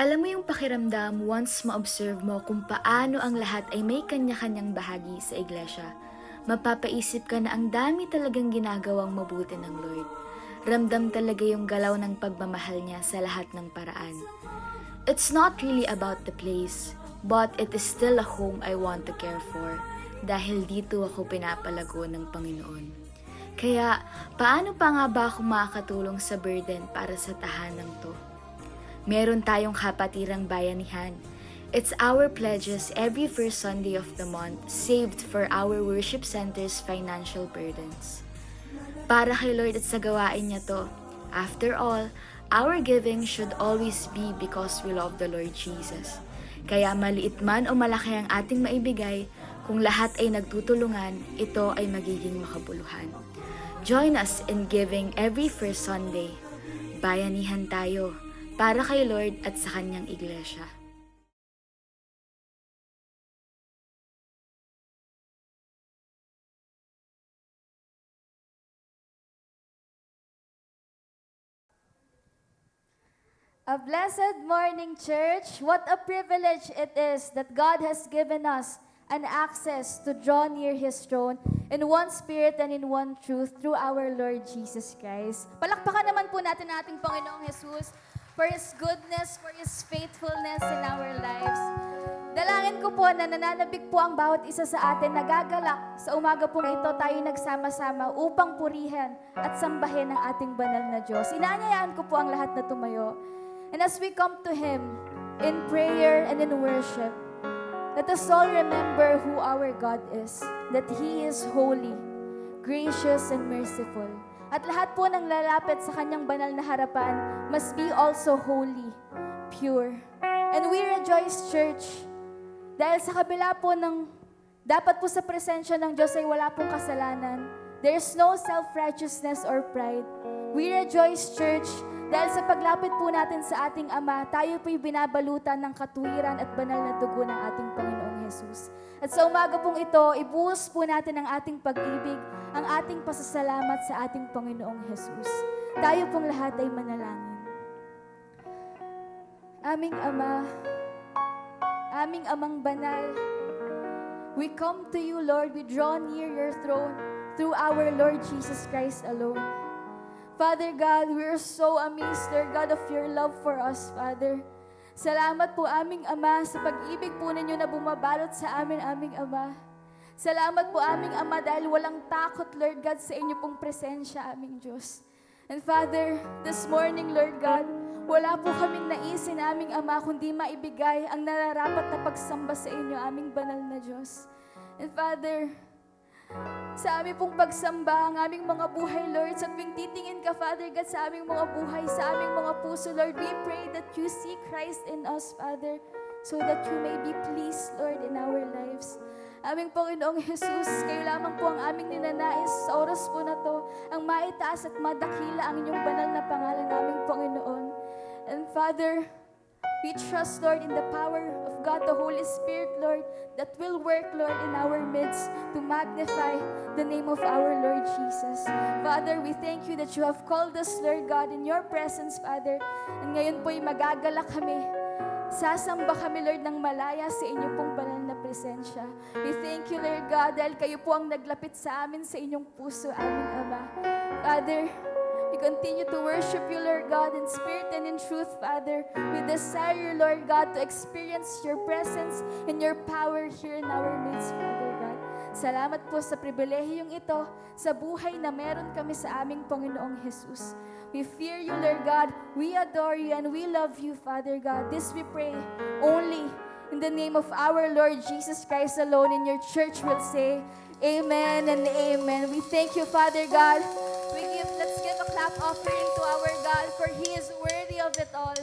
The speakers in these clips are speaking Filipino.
Alam mo yung pakiramdam once ma-observe mo kung paano ang lahat ay may kanya-kanyang bahagi sa iglesia. Mapapaisip ka na ang dami talagang ginagawang mabuti ng Lord. Ramdam talaga yung galaw ng pagmamahal niya sa lahat ng paraan. It's not really about the place, but it is still a home I want to care for dahil dito ako pinapalago ng Panginoon. Kaya, paano pa nga ba ako makakatulong sa burden para sa tahanang to? Meron tayong kapatirang bayanihan. It's our pledges every first Sunday of the month saved for our worship center's financial burdens. Para kay Lord at sa gawain niya to. After all, our giving should always be because we love the Lord Jesus. Kaya maliit man o malaki ang ating maibigay, kung lahat ay nagtutulungan, ito ay magiging makabuluhan. Join us in giving every first Sunday. Bayanihan tayo para kay Lord at sa kanyang iglesia. A blessed morning, church. What a privilege it is that God has given us an access to draw near His throne in one spirit and in one truth through our Lord Jesus Christ. Palakpakan naman po natin ating Panginoong Jesus for His goodness, for His faithfulness in our lives. Dalangin ko po na nananabik po ang bawat isa sa atin, nagagalak sa umaga pong ito tayo nagsama-sama upang purihan at sambahin ang ating banal na Diyos. Inaanyayaan ko po ang lahat na tumayo. And as we come to Him in prayer and in worship, let us all remember who our God is, that He is holy, gracious, and merciful. At lahat po ng lalapit sa Kanyang banal na harapan must be also holy, pure. And we rejoice, church, dahil sa kabila po ng, dapat po sa presensya ng Diyos ay wala pong kasalanan. There's no self-righteousness or pride. We rejoice, church, dahil sa paglapit po natin sa ating Ama, tayo po'y binabalutan ng katuwiran at banal na dugo ng ating Panginoong Jesus. At sa umaga pong ito, ibuhos po natin ang ating pag-ibig, ang ating pasasalamat sa ating Panginoong Jesus. Tayo pong lahat ay manalangin. Aming Ama, aming Amang banal, we come to you, Lord, we draw near your throne through our Lord Jesus Christ alone. Father God, we are so amazed, Lord God, of your love for us, Father. Salamat po aming Ama sa pag-ibig po ninyo na bumabalot sa amin, aming Ama. Salamat po aming Ama dahil walang takot, Lord God, sa inyo pong presensya, aming Diyos. And Father, this morning, Lord God, wala po kaming naisin, aming Ama, kundi maibigay ang nararapat na pagsamba sa inyo, aming banal na Diyos. And Father, sa aming pong pagsamba, ang aming mga buhay, Lord, sa tuwing titingin ka, Father God, sa aming mga buhay, sa aming mga puso, Lord, we pray that you see Christ in us, Father, so that you may be pleased, Lord, in our lives. Aming Panginoong Jesus, kayo lamang po ang aming ninanais sa oras po na to, ang maitaas at madakila ang inyong banal na pangalan, aming Panginoon. And Father, we trust, Lord, in the power of God, the Holy Spirit, Lord, that will work, Lord, in our midst to magnify the name of our Lord Jesus. Father, we thank you that you have called us, Lord God, in your presence, Father. And ngayon po'y magagalak kami. Sasamba kami, Lord, ng malaya sa inyo pong banal na presensya. We thank you, Lord God, dahil kayo po ang naglapit sa amin sa inyong puso, aming Ama. Father, we continue to worship you, Lord God, in spirit and in truth, Father. We desire, Lord God, to experience your presence and your power here in our midst, Father God. Salamat po sa pribilehiyong ito, sa buhay na meron kami sa aming Panginoong Jesus. We fear you, Lord God. We adore you and we love you, Father God. This we pray only in the name of our Lord Jesus Christ alone. And your church will say, Amen and Amen. We thank you, Father God. Let's give a clap offering to our God, for He is worthy of it all.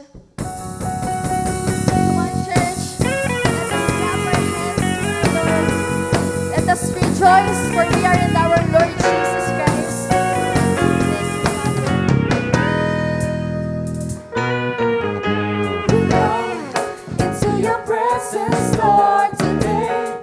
Come on, church. Let us clap our hands to the Lord. Let us rejoice, for we are in our Lord Jesus Christ. Thank you, Father. We come into your presence, Lord, today,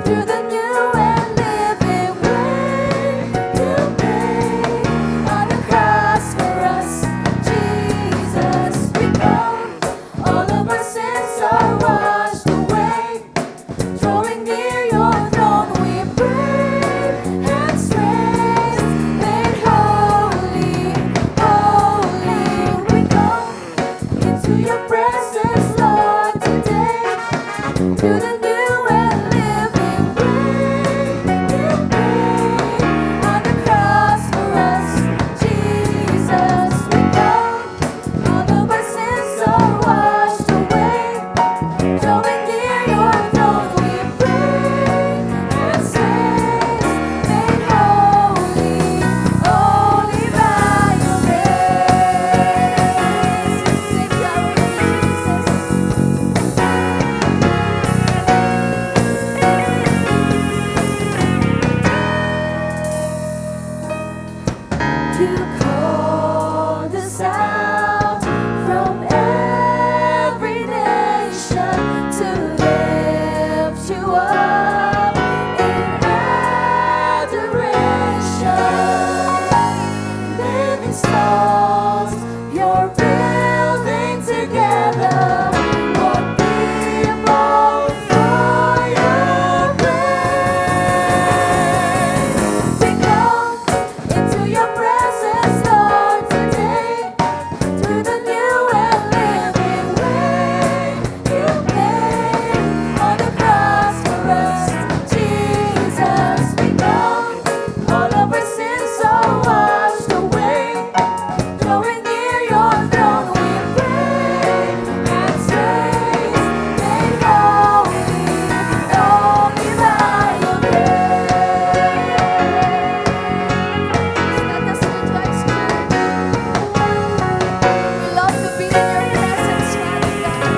through the new and living way. You paid on the cross for us, Jesus. We come, all of into your presence, Lord, today. To the new and living way you paid on the cross for us, Jesus. We come, all of our sins are washed away. Drawing near your throne, we pray and saints made holy, holy by your grace. Sing our Jesus. You called us out from every nation to lift you up in adoration. Living stones, you're building together one people for your grace. We come into your presence, Lord, today. To the new and living way you paid on the cross for us, Jesus. We come, all of our sins are washed away. Drawing near your throne, we pray and saints made holy, holy by your grace. Let us rejoice, church. We love to be in your presence, Father God.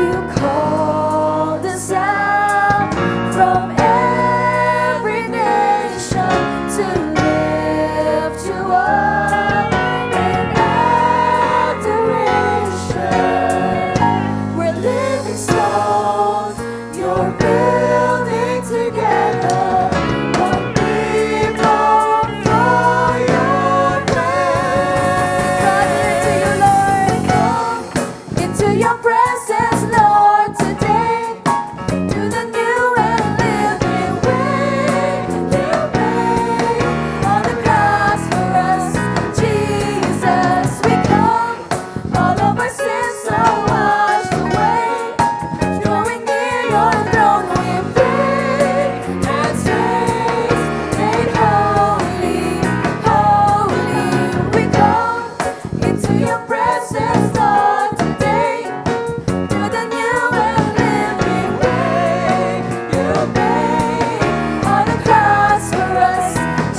You called us out from every nation to lift you up in adoration. We're living stones, you're building together one people for your grace. Father, into you, Lord, come into your presence, Lord, today. To the new and living way you paid on the cross for us, Jesus. We come, all of our sins are washed away. Drawing near your throne, we pray and saints made holy, holy. We come into your presence, Lord, today. To the new and living way you paid on the cross for us,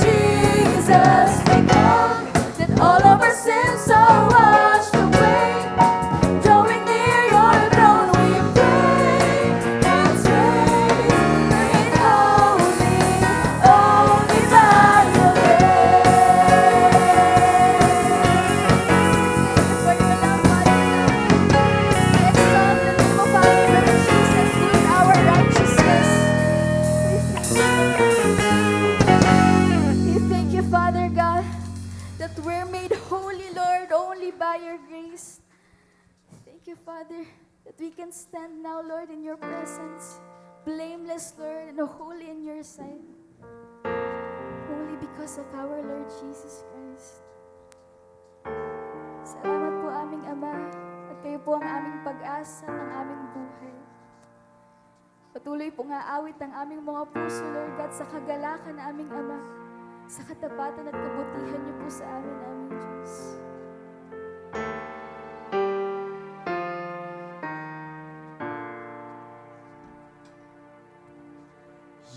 Jesus. We come, that all of our sins are washed away. Drawing near your throne, we pray and saints made holy, holy by your grace. Thank you for your love, Father God. We exalt the name of our Lord Jesus, who is our righteousness. We thank you, Father God, that we're made holy, Lord, only by your grace. Thank you, Father, that we can stand now, Lord, in your presence, blameless, Lord, and holy in your sight, only because of our Lord Jesus Christ. Salamat po aming Ama, at kayo po ang aming pag-asa ng aming buhay. Patuloy po nga awit ang aming mga puso, Lord God, sa kagalakan na aming Ama, sa katapatan at kabutihan niyo po sa amin, aming Diyos.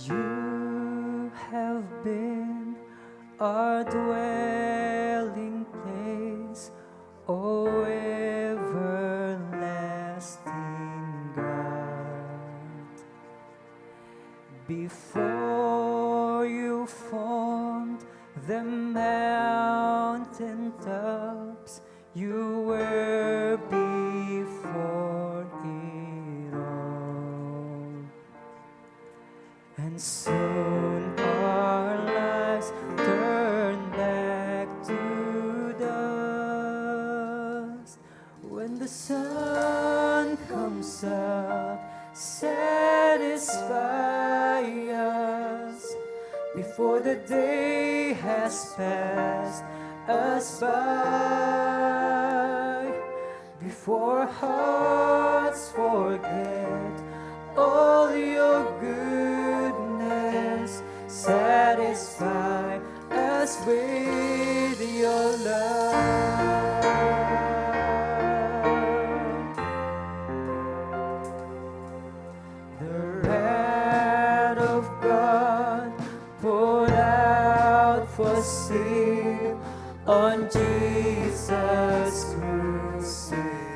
You have been our dwelling place, O everlasting God. Before you formed the mountain tops, you were before it all. And soon our lives turn back to dust. When the sun comes up, satisfy us. Before the day has passed, us by. Before hearts forget all your goodness, satisfy us with your love. The wrath of God poured out for sin on Jesus crucified.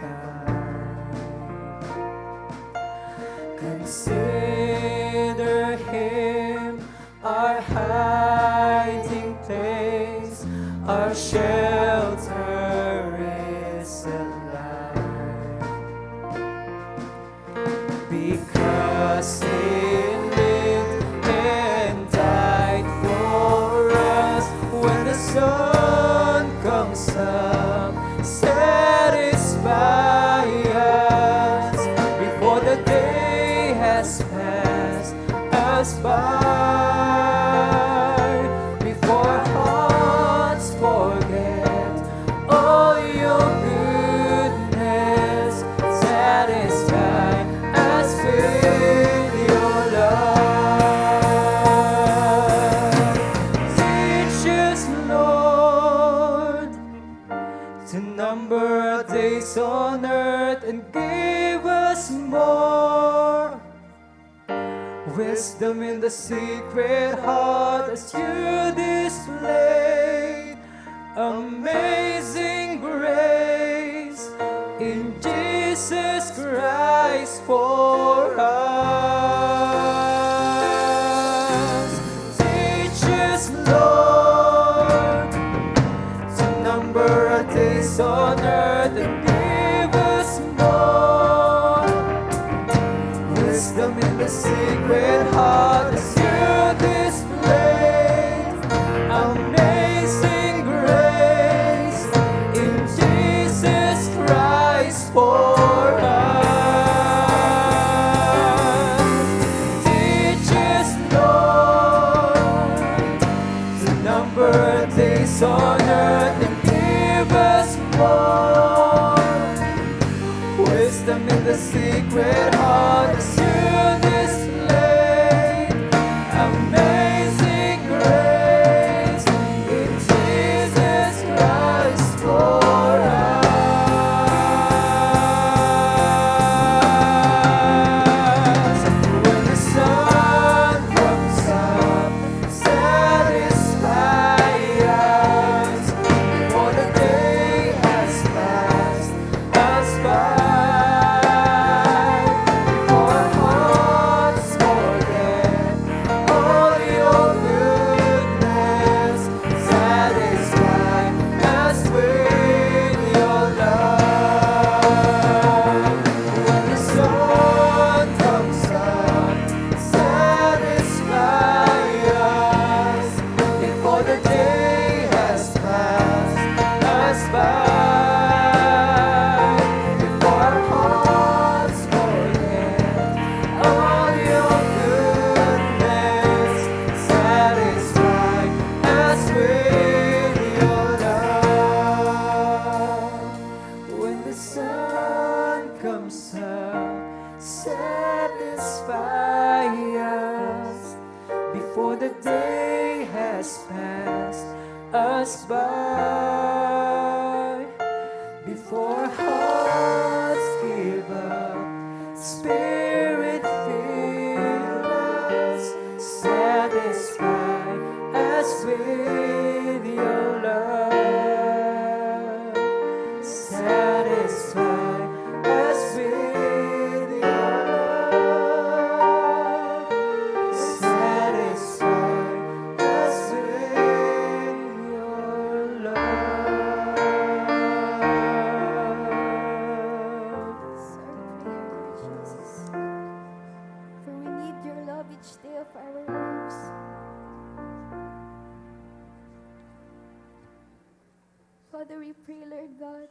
Consider him our hiding place, our shelter is alive. Because he lived and died for us, when the sun comes up, satisfy us before the day has passed us by. Before hearts forget all your goodness, satisfy us with your love. Teach us, Lord, to number our days on earth and give us more wisdom in the secret heart as you display amazing grace in Jesus Christ for us. Teach us, Lord, to number our days on earth and give us more wisdom in the secret heart as you display amazing grace in Jesus Christ for us. Teach us, Lord, to number our days on earth and give us more wisdom in the secret heart as you display amazing grace in Jesus Christ for us. When the sun comes up, satisfy us before the day has passed us by. Before hearts forget all your goodness, satisfy us with your love. When the sun comes up, satisfy us before the day has passed us by. Before our hearts forget all your goodness, satisfy us with your love. When the sun comes up, satisfy us before the day has passed us by. Before hearts give up, Spirit fill us, satisfy us with your love. Satisfy us with your love. Satisfy us with your love. It's our prayer, Lord Jesus. For we need your love each day of our lives. Father, we pray, Lord God,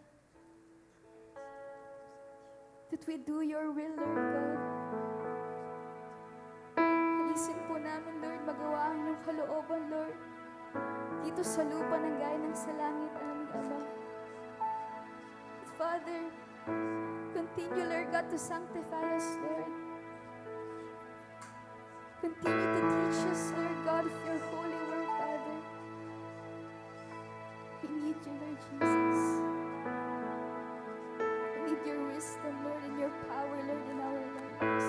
that we do your will, Lord God. Alisin po namin, Lord, magawa ang iyong kalooban, Lord. dito sa lupa ng gaya ng sa langit, aming Ama. Father, continue, Lord God, to sanctify us, Lord. Continue to teach us, Lord God, of your holy word, Father. We need you, Lord Jesus. We need your wisdom, Lord, and your power, Lord, in our lives.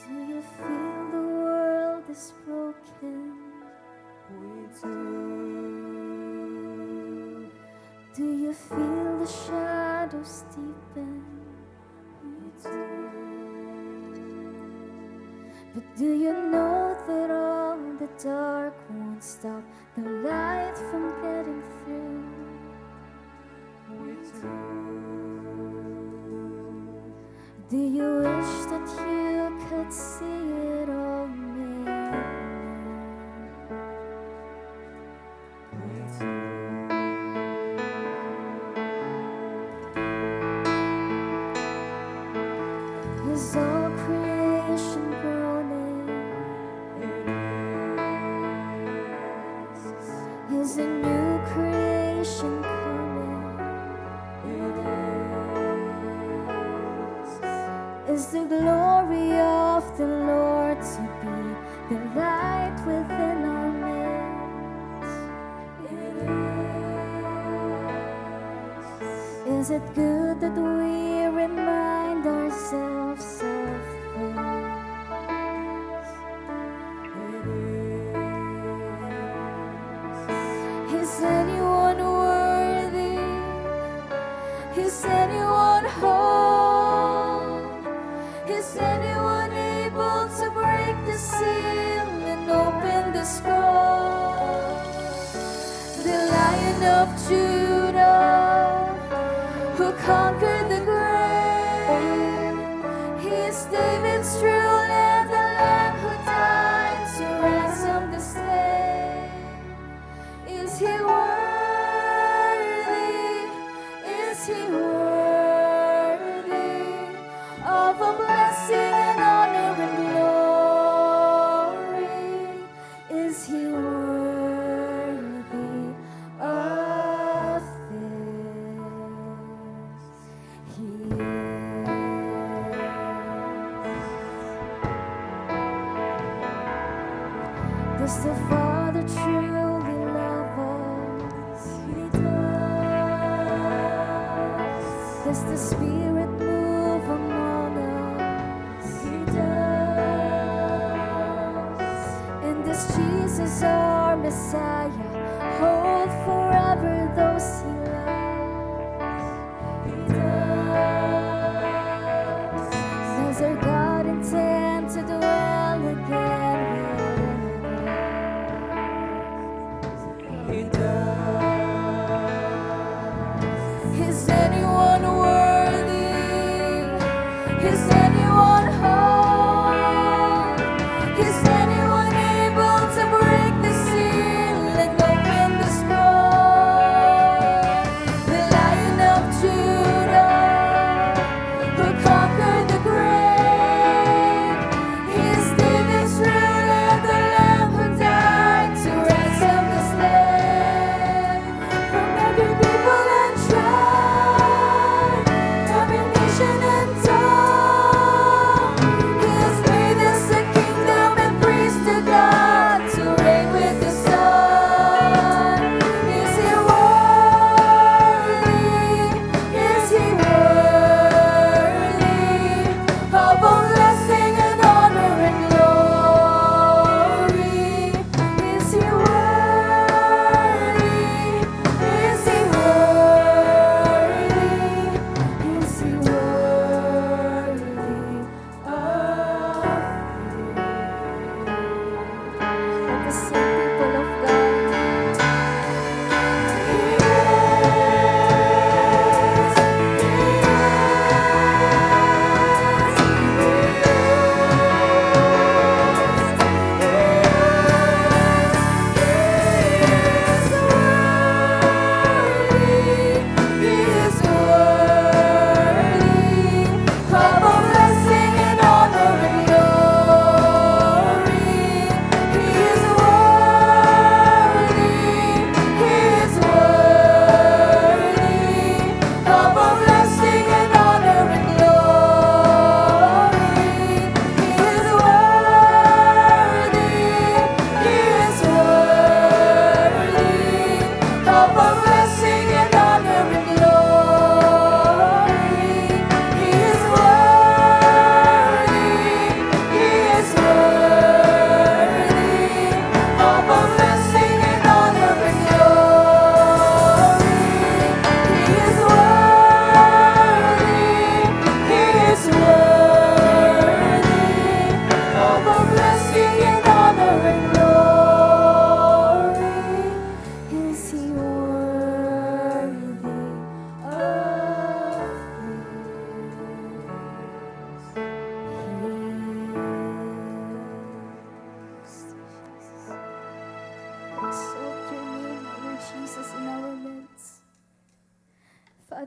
Do you feel the world is broken? We do. Do you feel the shadows deepen? We do. But do you know that all the dark won't stop the light from getting through? We do. Do you wish that you could see it all made We do. new? Is all creation groaning? Is a new creation coming? Is the glory of the Lord to be the light within our midst? Is it good that we remind ourselves of this? Is anyone worthy? Is anyone whole? Is anyone able to break the seal and open the scroll? The Lion of Judah, who conquered the grave, he is David's true and the Lamb who died to ransom the slave. Is he worthy? Is he worthy of a blessing and honor and glory? Is he worthy of this? He is. Does the Father truly love us? He does. Does the Spirit move among us? He does. And does Jesus, our Messiah, hold forever those he loves? He does. Does our God intend to dwell again with us? He does. Is anyone worthy? Is anyone whole? Is anyone able to break the seal and open the scroll? The Lion of Judah, who conquered the grave, he is David's root and the Lamb who died to ransom the slave. From every people and tribe, every nation and tongue,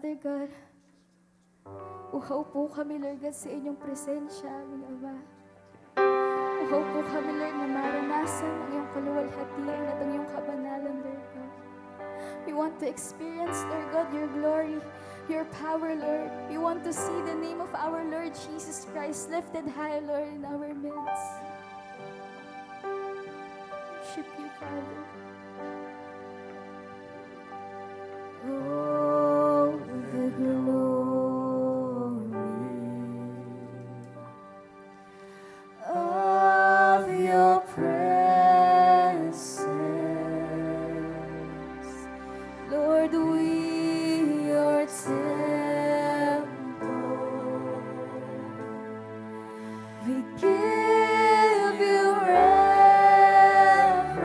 Father God, uhaw po kami, Lord God, sa inyong presensya, aming Ama. Uhaw po kami, Lord, na maranasan ang iyong kaluwalhatian at ang iyong kabanalan, Lord God. We want to experience, Lord God, your glory, your power, Lord. We want to see the name of our Lord Jesus Christ lifted high, Lord, in our midst. Worship you, Father. Oh, the glory of your presence, Lord, we your temple. We give you reverence.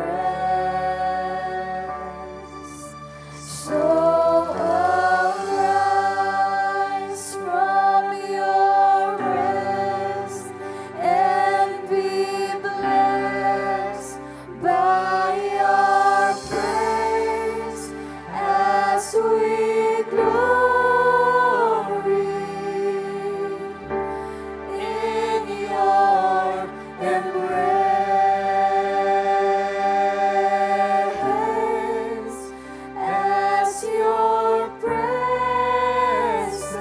So arise from your rest and be blessed by your praise as we glory in your embrace, as your presence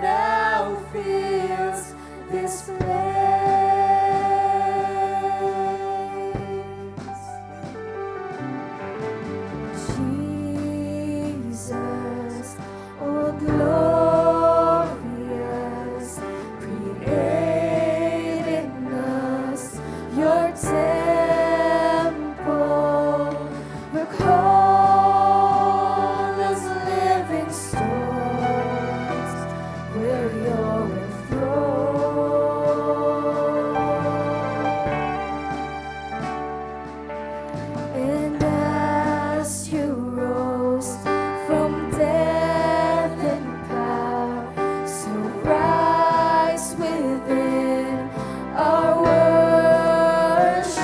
now fills this place. Jesus, oh glorious, create in us your temple. We're called as living stones, where you're enthroned. And as you rose from death and power, so rise within our worship,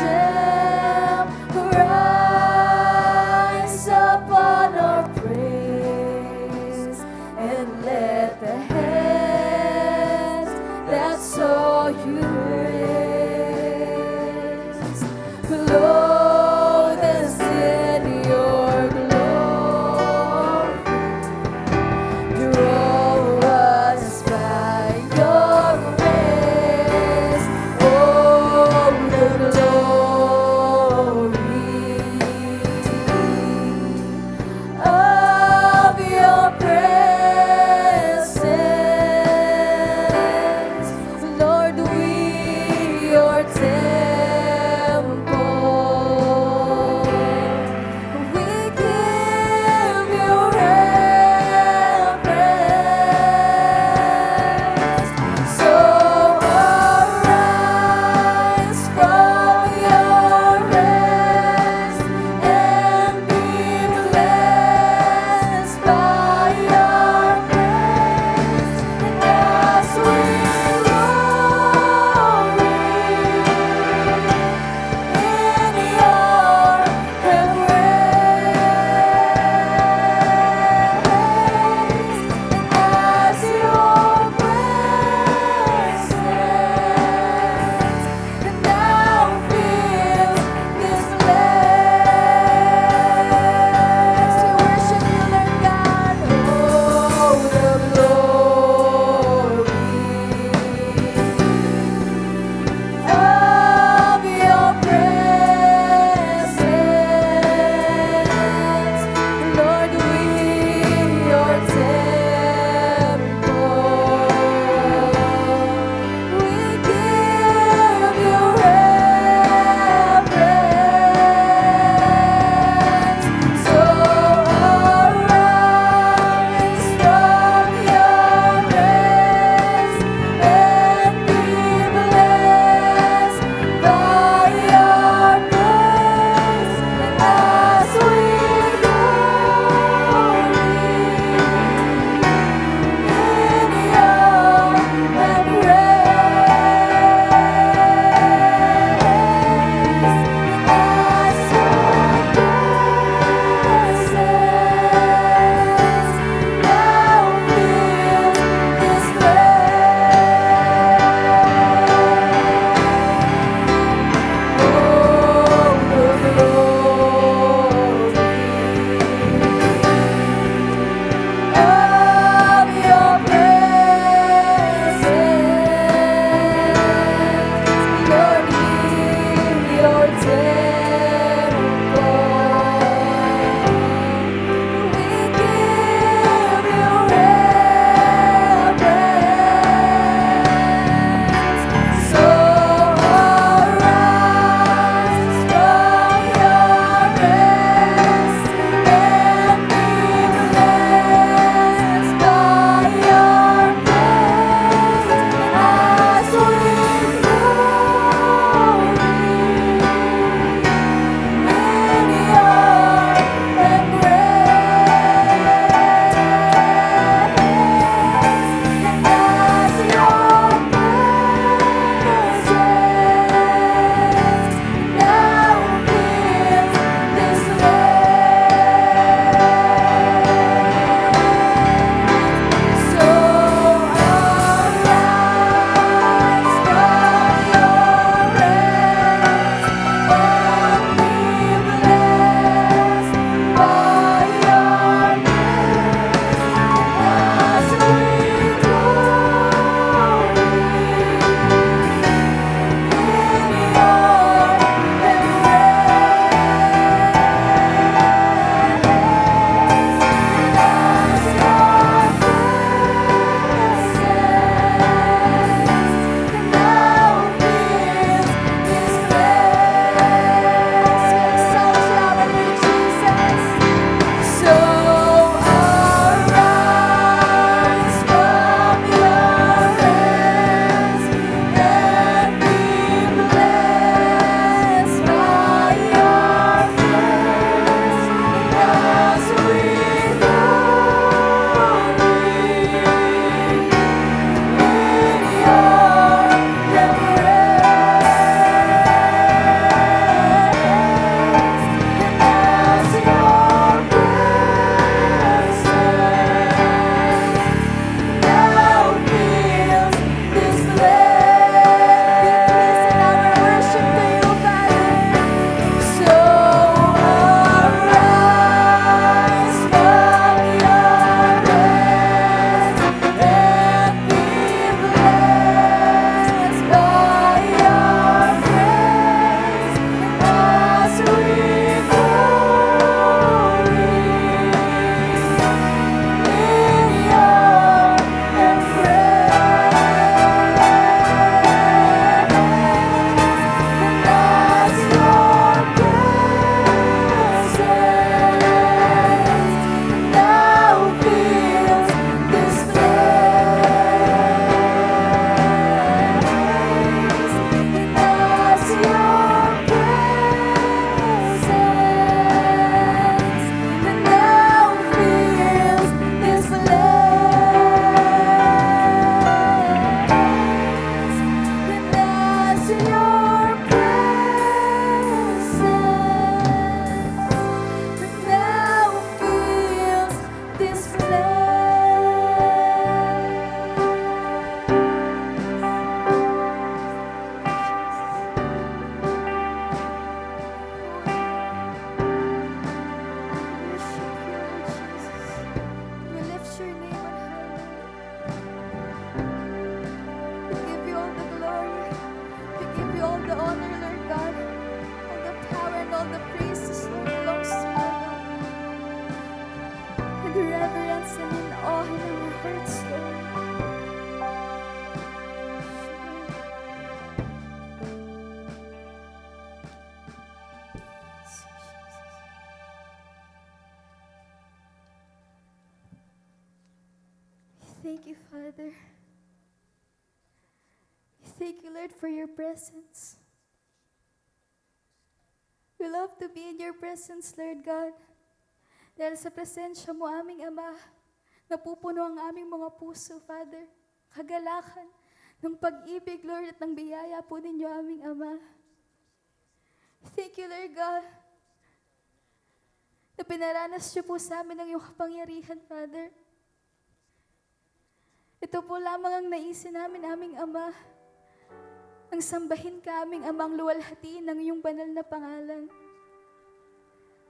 rise upon our praise, and let the hands that saw you raise clothe us in your glory. Draw us by your grace, oh, the glory of your presence. Lord, we thank you, Father. We thank you, Lord, for your presence. We love to be in your presence, Lord God. Dahil sa presensya mo, aming Ama, napupuno ang aming mga puso, Father. Kagalakan ng pag-ibig, Lord, at ng biyaya po ninyo, aming Ama. Thank you, Lord God, na pinaranas niyo po sa amin ang iyong kapangyarihan, Father. Ito po lamang ang naisin namin, aming Ama, ang sambahin ka, aming Amang luwalhatiin ng iyong banal na pangalan.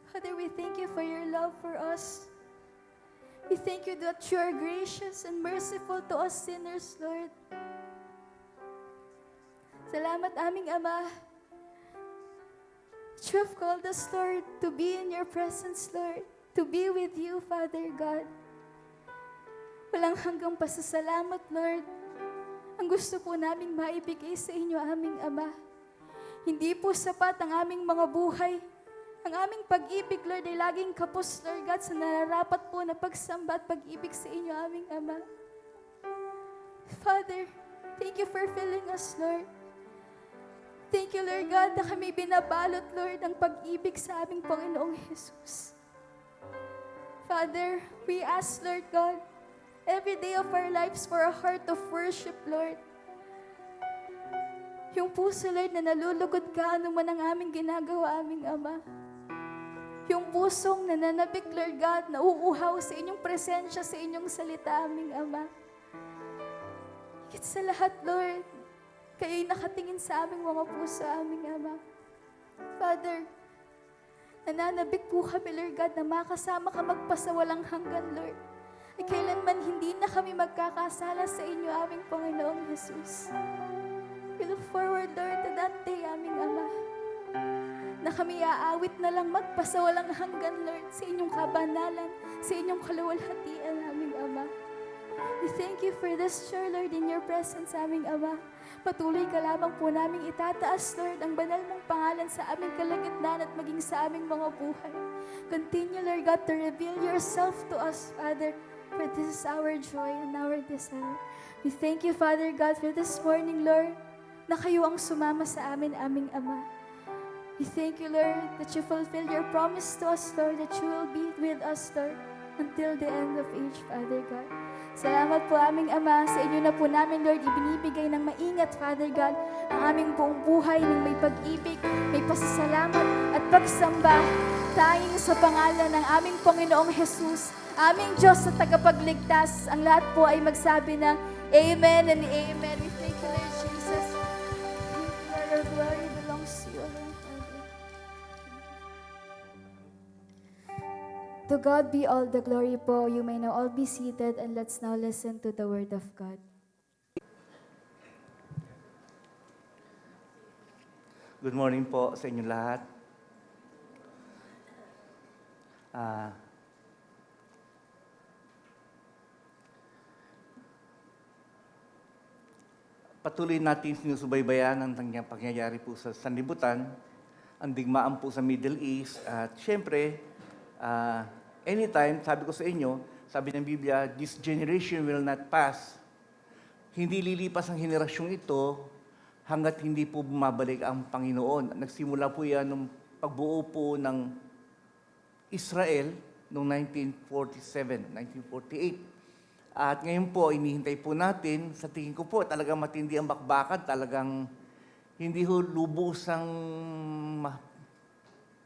Father, we thank you for your love for us. We thank you that you are gracious and merciful to us sinners, Lord. Salamat, aming Ama, that you have called us, Lord, to be in your presence, Lord, to be with you, Father God. Walang hanggang pasasalamat, Lord, ang gusto po naming maibigay sa inyo, aming Ama. Hindi po sapat ang aming mga buhay. Ang aming pag-ibig, Lord, ay laging kapos, Lord God, sa nararapat po na pagsamba at pag-ibig sa inyo, aming Ama. Father, thank you for filling us, Lord. Thank you, Lord God, na kami binabalot, Lord, ng pag-ibig sa aming Panginoong Jesus. Father, we ask, Lord God, every day of our lives for a heart of worship, Lord. Yung puso, Lord, na nalulugod ka, ano man ang aming ginagawa, aming Ama. Yung pusong nananabik, Lord God, na uuhaw sa inyong presensya, sa inyong salita, aming Ama. Higit sa lahat, Lord, kayo'y nakatingin sa aming mga puso, aming Ama. Father, nananabik po kami, Lord God, na makasama ka magpasawalang hanggan, Lord. Ay kailanman hindi na kami magkakasala sa inyo, aming Panginoong Jesus. We look forward, Lord, to that day, aming Ama, na kami aawit na lang magpasawalang hanggan, Lord, sa inyong kabanalan, sa inyong kaluwalhatian, aming Ama. We thank you for this share, Lord, in your presence, aming Ama. Patuloy ka lamang po namin itataas, Lord, ang banal mong pangalan sa aming kalagitnaan at maging sa aming mga buhay. Continue, Lord God, to reveal yourself to us, Father, for this is our joy and our desire. We thank you, Father God, for this morning, Lord, na kayo ang sumama sa amin, aming Ama. We thank you, Lord, that you fulfill your promise to us, Lord, that you will be with us, Lord, until the end of age, Father God. Salamat po, aming Ama, sa inyo na po namin, Lord, ibinibigay ng maingat, Father God, ang aming buong buhay ng may pag-ibig, may pasasalamat at pagsamba, tanging sa pangalan ng aming Panginoong Jesus, aming Diyos sa tagapagligtas. Ang lahat po ay magsabi ng Amen and Amen. We thank you, Lord Jesus. Lord, our glory belongs to you, Lord. To God be all the glory po. You may now all be seated and let's now listen to the Word of God. Good morning po sa inyo lahat. Patuloy natin sinusubaybayan ang pangyayari po sa sanlibutan, ang digmaan po sa Middle East, at syempre, anytime, sabi ko sa inyo, sabi ng Biblia, this generation will not pass. Hindi lilipas ang henerasyong ito hanggat hindi po bumabalik ang Panginoon. Nagsimula po yan nung pagbuo po ng Israel noong 1947, 1948. At ngayon po, inihintay po natin, sa tingin ko po, talagang matindi ang bakbakan, talagang hindi ho lubusang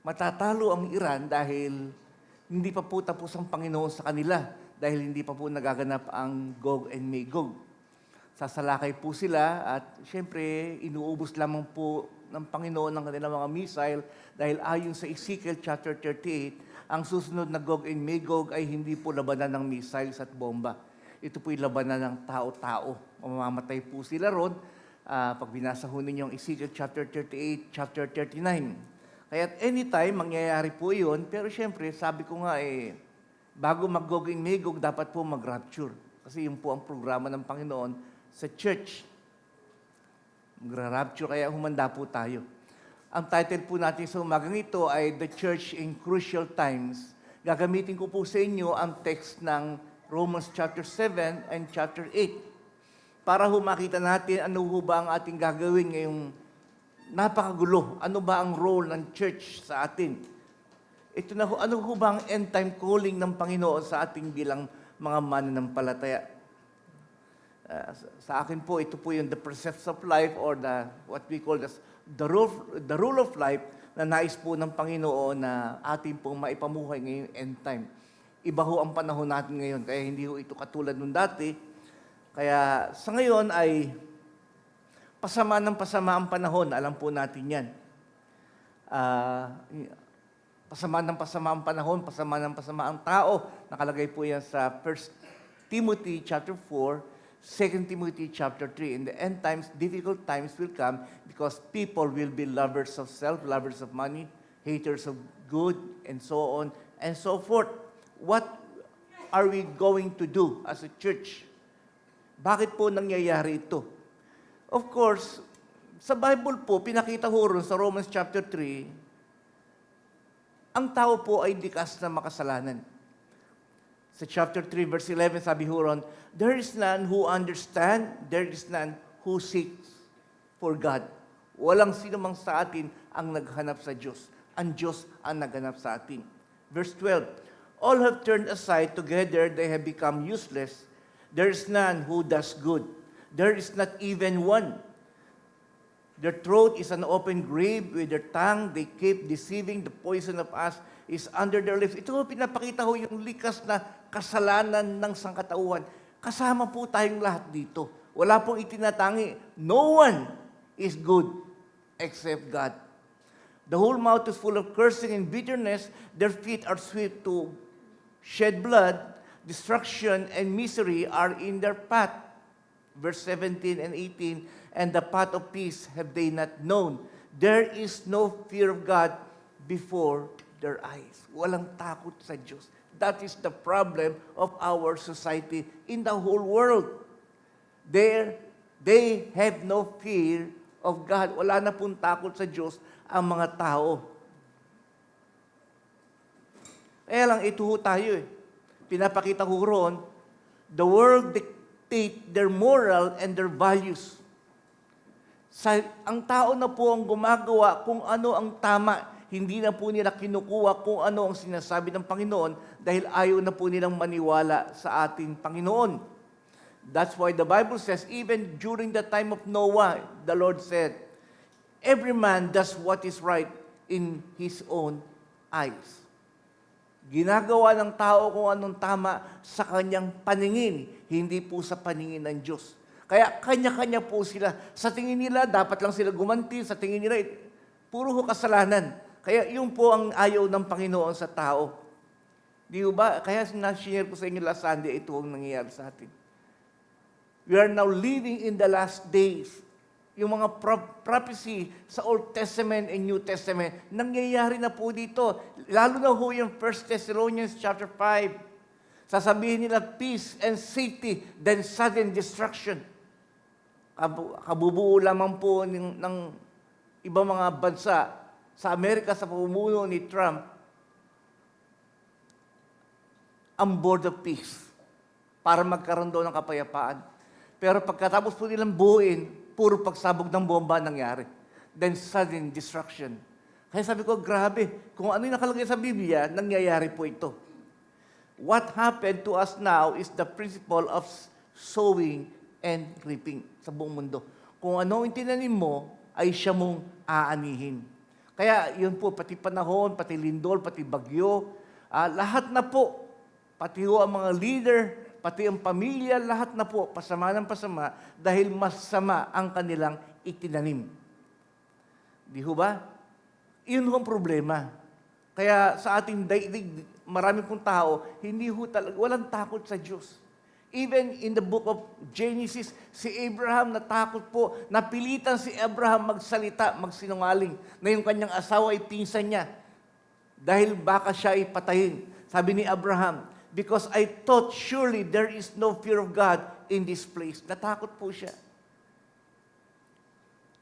matatalo ang Iran dahil hindi pa po tapos ang Panginoon sa kanila, dahil hindi pa po nagaganap ang Gog and Magog. Sasalakay po sila at syempre, inuubos lamang po ng Panginoon ng kanilang mga missile dahil ayon sa Ezekiel chapter 38, ang susunod na Gog and Magog ay hindi po labanan ng missiles at bomba. Ito po'y labanan ng tao-tao. Mamamatay po sila ron. Pag binasa ho ninyo ang Ezekiel chapter 38, chapter 39. Kaya anytime, mangyayari po yun. Pero syempre, sabi ko nga bago mag-Gog and Magog, dapat po mag-rapture. Kasi yun po ang programa ng Panginoon sa church. Mag-rapture, kaya humanda po tayo. Ang title po natin sa umagang ito ay The Church in Crucial Times. Gagamitin ko po sa inyo ang text ng Romans chapter 7 and chapter 8. Para ho makita natin ano ho ba ang ating gagawin ngayong napakagulo. Ano ba ang role ng church sa atin? Ito na ho, ano ho ba ang end time calling ng Panginoon sa ating bilang mga mananampalataya? Sa akin po, ito po yung the precepts of life or what we call the rule of life na nais po ng Panginoon na ating pong maipamuhay ngayong end time. Iba ho ang panahon natin ngayon, kaya hindi ho ito katulad nung dati. Kaya sa ngayon ay pasama ng pasama ang panahon, alam po natin yan. Pasama ng pasama ang panahon, pasama ng pasama ang tao. Nakalagay po yan sa 1 Timothy chapter 4, 2 Timothy chapter 3. In the end times, difficult times will come because people will be lovers of self, lovers of money, haters of good, and so on and so forth. What are we going to do as a church? Bakit po nangyayari ito? Of course, sa Bible po, pinakita ho ron sa Romans chapter 3, ang tao po ay likas na makasalanan. Sa chapter 3, verse 11, sabi ho ron, there is none who understand, there is none who seeks for God. Walang sino mang sa atin ang naghanap sa Diyos. Ang Diyos ang naghanap sa atin. Verse 12, all have turned aside together, they have become useless. There is none who does good. There is not even one. Their throat is an open grave. With their tongue, they keep deceiving. The poison of us is under their lips. Ito pinapakita ho yung likas na kasalanan ng sangkatauhan. Kasama po tayong lahat dito. Wala pong itinatangi. No one is good except God. The whole mouth is full of cursing and bitterness. Their feet are swift to shed blood. Destruction and misery are in their path. Verse 17 and 18, and the path of peace have they not known. There is no fear of God before their eyes. Walang takot sa Diyos. That is the problem of our society in the whole world. They have no fear of God. Wala na pong takot sa Diyos ang mga tao. Kaya lang, ito ho tayo eh. Pinapakita ko roon, the world dictate their moral and their values. Ang tao na po ang gumagawa kung ano ang tama. Hindi na po nila kinukuha kung ano ang sinasabi ng Panginoon dahil ayaw na po nilang maniwala sa ating Panginoon. That's why the Bible says, even during the time of Noah, the Lord said, every man does what is right in his own eyes. Ginagawa ng tao kung anong tama sa kanyang paningin, hindi po sa paningin ng Diyos. Kaya kanya-kanya po sila. Sa tingin nila, dapat lang sila gumanti. Sa tingin nila, puro kasalanan. Kaya yun po ang ayaw ng Panginoon sa tao. Di ba? Kaya na-share ko sa inyo last Sunday, ito ang nangyayari sa atin. We are now living in the last days. Yung mga prophecy sa Old Testament and New Testament, nangyayari na po dito. Lalo na ho yung 1 Thessalonians chapter 5. Sasabihin nila peace and safety, then sudden destruction. Kabubuo lamang po ng ibang mga bansa sa Amerika sa pamumuno ni Trump, ang board of peace para magkaroon daw ng kapayapaan. Pero pagkatapos po nilang buuin, puro pagsabog ng bomba nangyari. Then sudden destruction. Kaya sabi ko, grabe, kung ano yung nakalagay sa Biblia, nangyayari po ito. What happened to us now is the principle of sowing and reaping sa buong mundo. Kung ano yung tinanim mo, ay siya mong aanihin. Kaya yun po, pati panahon, pati lindol, pati bagyo, lahat na po, pati ho ang mga leader, pati ang pamilya, lahat na po, pasama ng pasama, dahil masama ang kanilang itinanim. Di ho ba? Iyon ho ang problema. Kaya sa ating daigdig, marami pong tao, hindi ho talaga, walang takot sa Diyos. Even in the book of Genesis, si Abraham natakot po, napilitan si Abraham magsalita, magsinungaling, na yung kanyang asawa ay pinsan niya. Dahil baka siya ay patayin. Sabi ni Abraham, because I thought surely there is no fear of God in this place. Natakot po siya.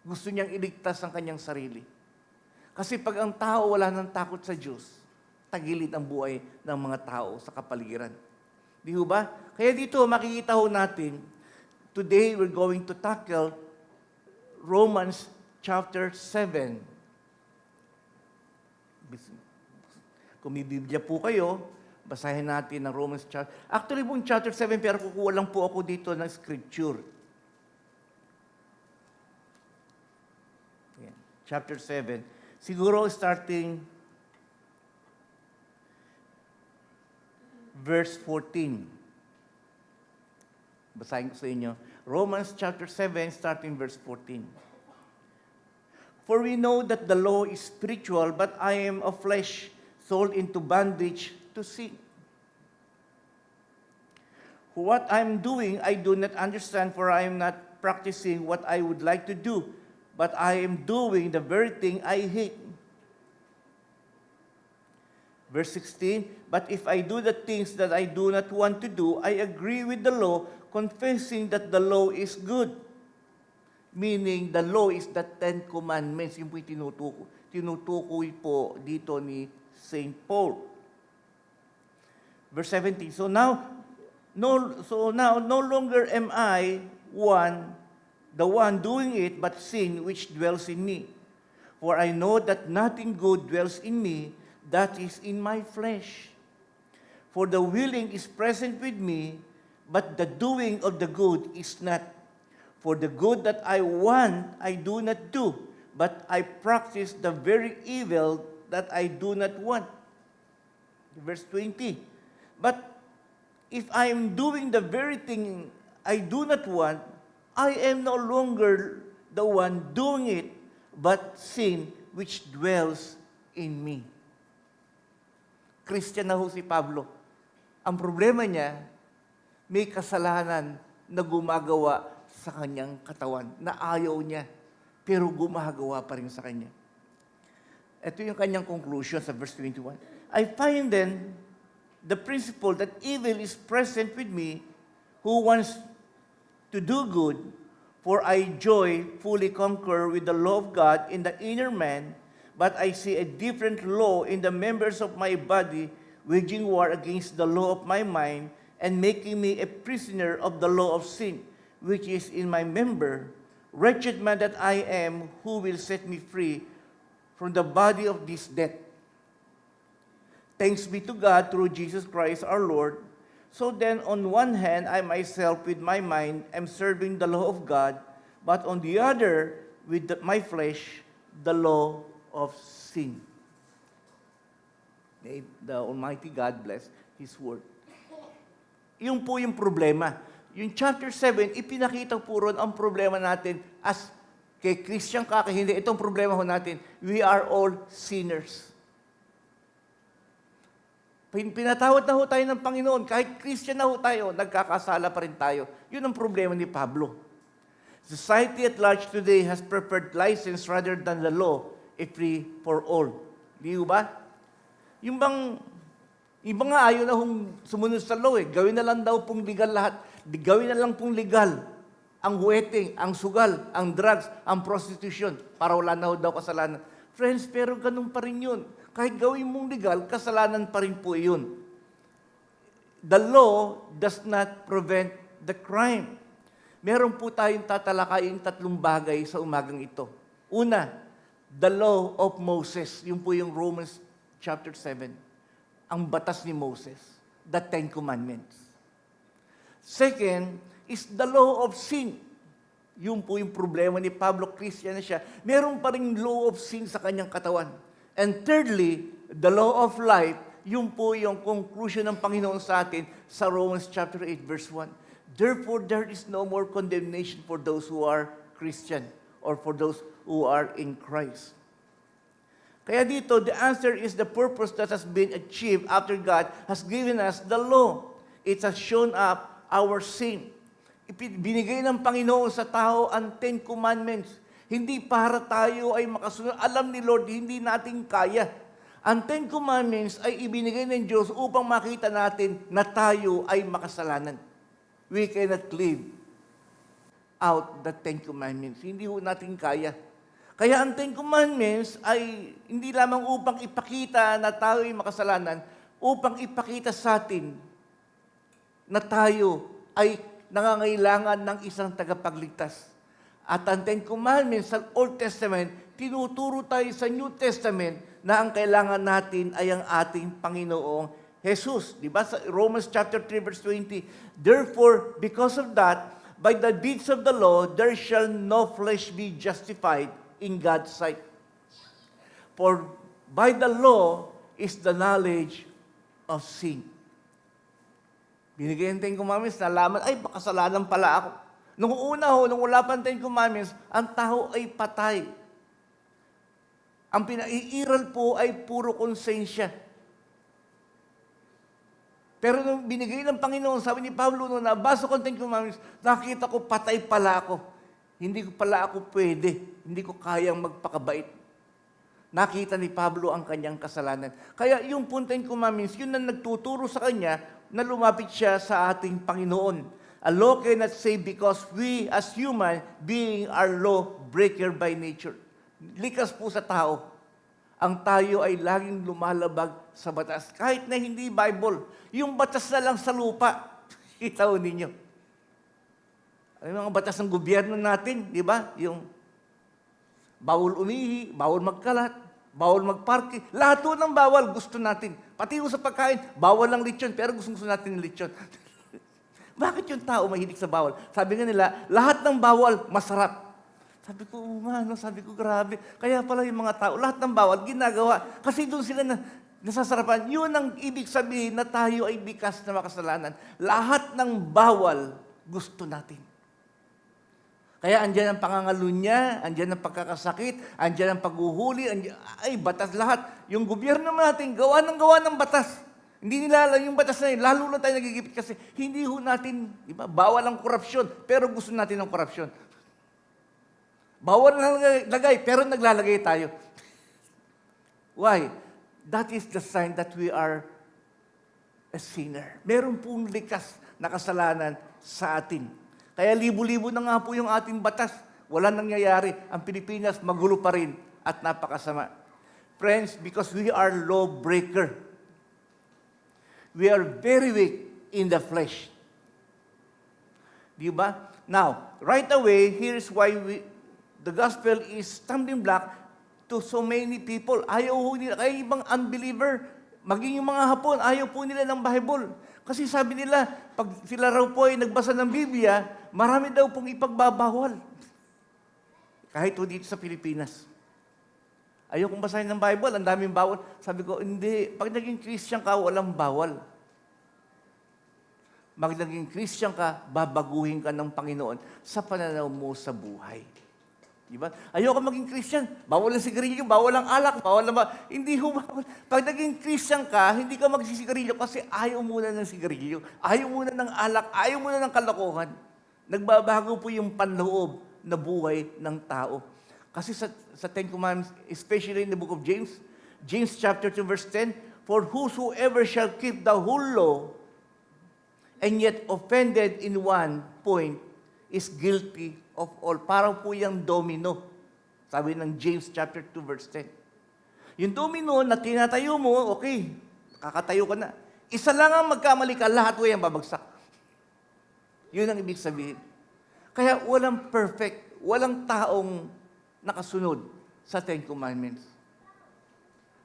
Gusto niyang iligtas ang kanyang sarili. Kasi pag ang tao wala ng takot sa Diyos, tagilid ang buhay ng mga tao sa kapaligiran. Di ho ba? Kaya dito makikita ho natin, today we're going to tackle Romans chapter 7. Kung may Biblia po kayo, basahin natin ang Romans chapter. Actually po chapter 7, pero kukuha lang po ako dito ng scripture. Ayan, chapter 7. Siguro starting verse 14. Basahin ko sa inyo. Romans chapter 7, starting verse 14. For we know that the law is spiritual, but I am of flesh, sold into bondage to sin. What I'm doing, I do not understand, for I am not practicing what I would like to do, but I am doing the very thing I hate. Verse 16, but if I do the things that I do not want to do, I agree with the law, confessing that the law is good. Meaning, the law is the Ten Commandments. Yung po yung tinutukoy po dito ni St. Paul. Verse 17, so now, no longer am I the one doing it, but sin which dwells in me. For I know that nothing good dwells in me, that is in my flesh. For the willing is present with me, but the doing of the good is not. For the good that I want, I do not do, but I practice the very evil that I do not want. Verse 20, but if I am doing the very thing I do not want, I am no longer the one doing it, but sin which dwells in me. Christian na ho si Pablo. Ang problema niya, may kasalanan na gumagawa sa kanyang katawan, na ayaw niya, pero gumagawa pa rin sa kanya. Ito yung kanyang conclusion sa verse 21. I find then the principle that evil is present with me, who wants to do good, for I joy fully conquer with the law of God in the inner man, but I see a different law in the members of my body, waging war against the law of my mind, and making me a prisoner of the law of sin, which is in my member. Wretched man that I am, who will set me free from the body of this death? Thanks be to God through Jesus Christ our Lord. So then, on one hand, I myself with my mind am serving the law of God, but on the other, with my flesh, the law of sin. May the Almighty God bless His word. Yung po yung problema. Yung chapter 7, ipinakita po ron ang problema natin as kay Christian ka, kay hindi. Itong problema ho natin, we are all sinners. Pinatawad na ho tayo ng Panginoon. Kahit Christian na ho tayo, nagkakasala pa rin tayo. Yun ang problema ni Pablo. Society at large today has preferred license rather than the law, a free for all. Di ba? Yung bang, iba nga ayaw na hong sumunod sa law eh. Gawin na lang daw pong legal lahat. Gawin na lang pong legal ang huweting, ang sugal, ang drugs, ang prostitution, para wala na ho daw kasalanan. Friends, pero ganun pa rin yun. Kahit gawin mong legal, kasalanan pa rin po yun. The law does not prevent the crime. Meron po tayong tatalakayin 3 bagay sa umagang ito. Una, the law of Moses. Yung po yung Romans chapter 7. Ang batas ni Moses. The Ten Commandments. Second is the law of sin. Yung po yung problema ni Pablo, Christian na siya. Meron pa rin law of sin sa kanyang katawan. And thirdly, the law of life, yung po yung conclusion ng Panginoon sa atin sa Romans chapter 8 verse 1. Therefore, there is no more condemnation for those who are Christian or for those who are in Christ. Kaya dito, the answer is the purpose that has been achieved after God has given us the law. It has shown up our sin. Binigay ng Panginoon sa tao ang 10 Commandments. Hindi para tayo ay makasunod. Alam ni Lord, hindi natin kaya. Ang 10 Commandments ay ibinigay ng Diyos upang makita natin na tayo ay makasalanan. We cannot live out the 10 Commandments. Hindi ho natin kaya. Kaya ang 10 Commandments ay hindi lamang upang ipakita na tayo ay makasalanan, upang ipakita sa atin na tayo ay nangangailangan ng isang tagapagligtas. At ang Ten Commandments sa Old Testament, tinuturo tayo sa New Testament na ang kailangan natin ay ang ating Panginoong Jesus. Di ba? Sa Romans chapter 3 verse 20, therefore, because of that, by the deeds of the law, there shall no flesh be justified in God's sight. For by the law is the knowledge of sin. Binigay ang Ten Commandments, nalaman, ay, baka kasalanan pala ako. Nung wala pa ang Ten Commandments, ang tao ay patay. Ang pinaiiral po ay puro konsensya. Pero nung binigay ng Panginoon, sabi ni Pablo, nung nabasa ko ang Ten Commandments, nakita ko patay pala ako. Hindi ko pala ako pwede. Hindi ko kayang magpakabait. Nakita ni Pablo ang kanyang kasalanan. Kaya yung Ten Commandments, yun ang nagtuturo sa kanya na lumapit siya sa ating Panginoon. A law cannot save because we as human being are law breaker by nature. Likas po sa tao. Ang tayo ay laging lumalabag sa batas. Kahit na hindi Bible, yung batas na lang sa lupa. Kita ho ninyo. Ang mga batas ng gobyerno natin, di ba? Yung bawal umihi, bawal magkalat, bawal magparke. Lahat ho ng bawal gusto natin. Pati ho sa pagkain, bawal ang lechon, pero gusto natin ng lechon. Bakit yung tao mahilig sa bawal? Sabi nga nila, lahat ng bawal masarap. Sabi ko, sabi ko, grabe. Kaya pala yung mga tao, lahat ng bawal ginagawa. Kasi doon sila nasasarapan. Yun ang ibig sabihin na tayo ay likas na makasalanan. Lahat ng bawal gusto natin. Kaya andyan ang pangangalunya, andyan ang pagkakasakit, andyan ang paghuhuli, ay batas lahat. Yung gobyerno natin, gawa ng batas. Hindi nila alam yung batas na yun. Lalo na tayo nagigipit kasi hindi ho natin, di ba, bawal ang korupsyon, pero gusto natin ang korupsyon. Bawal na lagay, pero naglalagay tayo. Why? That is the sign that we are a sinner. Meron pong likas na kasalanan sa atin. Kaya libo-libo na nga po yung ating batas. Wala nangyayari. Ang Pilipinas magulo pa rin at napakasama. Friends, because we are lawbreaker. We are very weak in the flesh. Di ba? Now, right away, here's why the gospel is stumbling block to so many people. Ayaw po nila, kaya ibang unbeliever, maging yung mga Hapon, ayaw po nila ng Bible. Kasi sabi nila, pag sila raw po ay nagbasa ng Biblia, marami daw pong ipagbabawal. Kahit po dito sa Pilipinas. Ayaw kong basahin ng Bible, ang daming bawal. Sabi ko, hindi. Pag naging Christian ka, walang bawal. Pag naging Christian ka, babaguhin ka ng Panginoon sa pananaw mo sa buhay. Diba? Ayaw ka maging Christian, bawal ang sigarilyo, bawal ang alak, bawal ang hindi ho bawal. Pag naging Christian ka, hindi ka magsisigarilyo kasi ayaw muna ng sigarilyo, ayaw muna ng alak, ayaw muna ng kalokohan. Nagbabago po yung panloob na buhay ng tao. Kasi sa Ten Commandments, especially in the book of James, James chapter 2 verse 10, for whosoever shall keep the whole law and yet offended in one point is guilty of all. Parang po yung domino. Sabi ng James chapter 2 verse 10. Yung domino na tinatayo mo, okay, kakatayo ka na. Isa lang ang magkamali ka, lahat po yung babagsak. Yun ang ibig sabihin. Kaya walang perfect, walang taong nakasunod sa Ten Commandments.